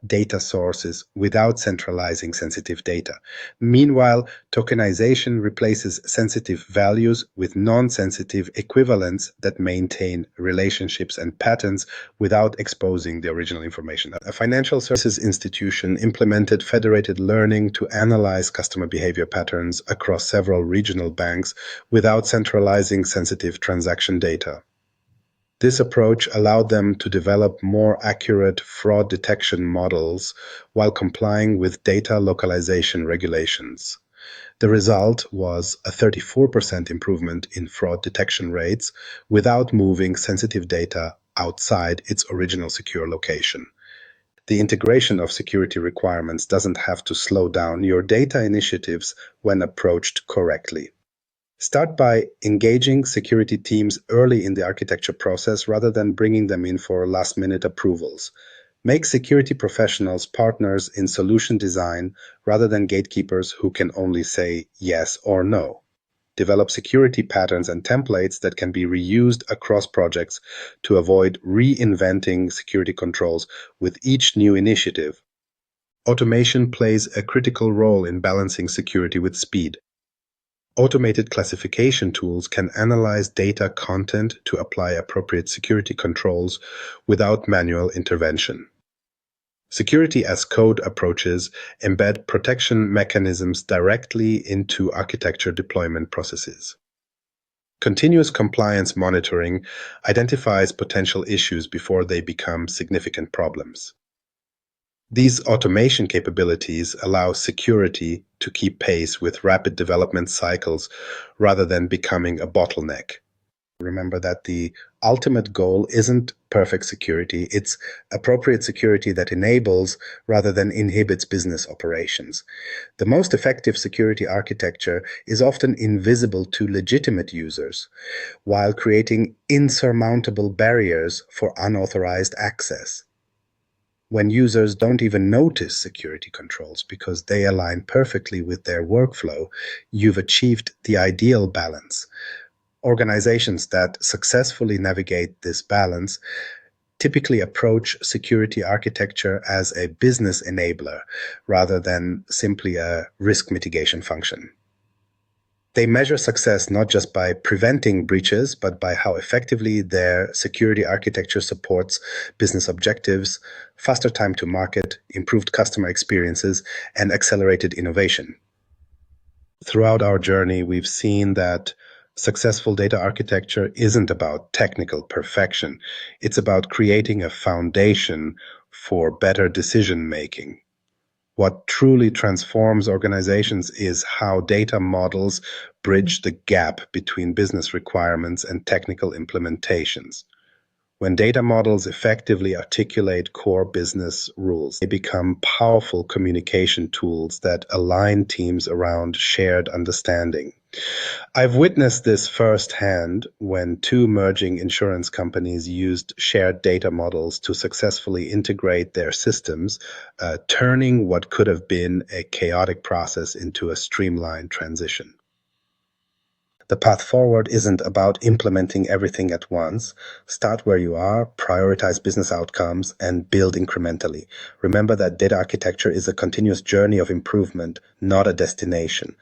data sources without centralizing sensitive data. Meanwhile, tokenization replaces sensitive values with non-sensitive equivalents that maintain relationships and patterns without exposing the original information. A financial services institution implemented federated learning to analyze customer behavior patterns across several regional banks without centralizing sensitive transaction data. This approach allowed them to develop more accurate fraud detection models while complying with data localization regulations. The result was a 34% improvement in fraud detection rates without moving sensitive data outside its original secure location. The integration of security requirements doesn't have to slow down your data initiatives when approached correctly. Start by engaging security teams early in the architecture process rather than bringing them in for last-minute approvals. Make security professionals partners in solution design rather than gatekeepers who can only say yes or no. Develop security patterns and templates that can be reused across projects to avoid reinventing security controls with each new initiative. Automation plays a critical role in balancing security with speed. Automated classification tools can analyze data content to apply appropriate security controls without manual intervention. Security as code approaches embed protection mechanisms directly into architecture deployment processes. Continuous compliance monitoring identifies potential issues before they become significant problems. These automation capabilities allow security to keep pace with rapid development cycles rather than becoming a bottleneck. Remember that the ultimate goal isn't perfect security, it's appropriate security that enables rather than inhibits business operations. The most effective security architecture is often invisible to legitimate users, while creating insurmountable barriers for unauthorized access. When users don't even notice security controls because they align perfectly with their workflow, you've achieved the ideal balance. Organizations that successfully navigate this balance typically approach security architecture as a business enabler rather than simply a risk mitigation function. They measure success not just by preventing breaches, but by how effectively their security architecture supports business objectives, faster time to market, improved customer experiences, and accelerated innovation. Throughout our journey, we've seen that successful data architecture isn't about technical perfection. It's about creating a foundation for better decision making. What truly transforms organizations is how data models bridge the gap between business requirements and technical implementations. When data models effectively articulate core business rules, they become powerful communication tools that align teams around shared understanding. I've witnessed this firsthand when two merging insurance companies used shared data models to successfully integrate their systems, turning what could have been a chaotic process into a streamlined transition. The path forward isn't about implementing everything at once. Start where you are, prioritize business outcomes, and build incrementally. Remember that data architecture is a continuous journey of improvement, not a destination.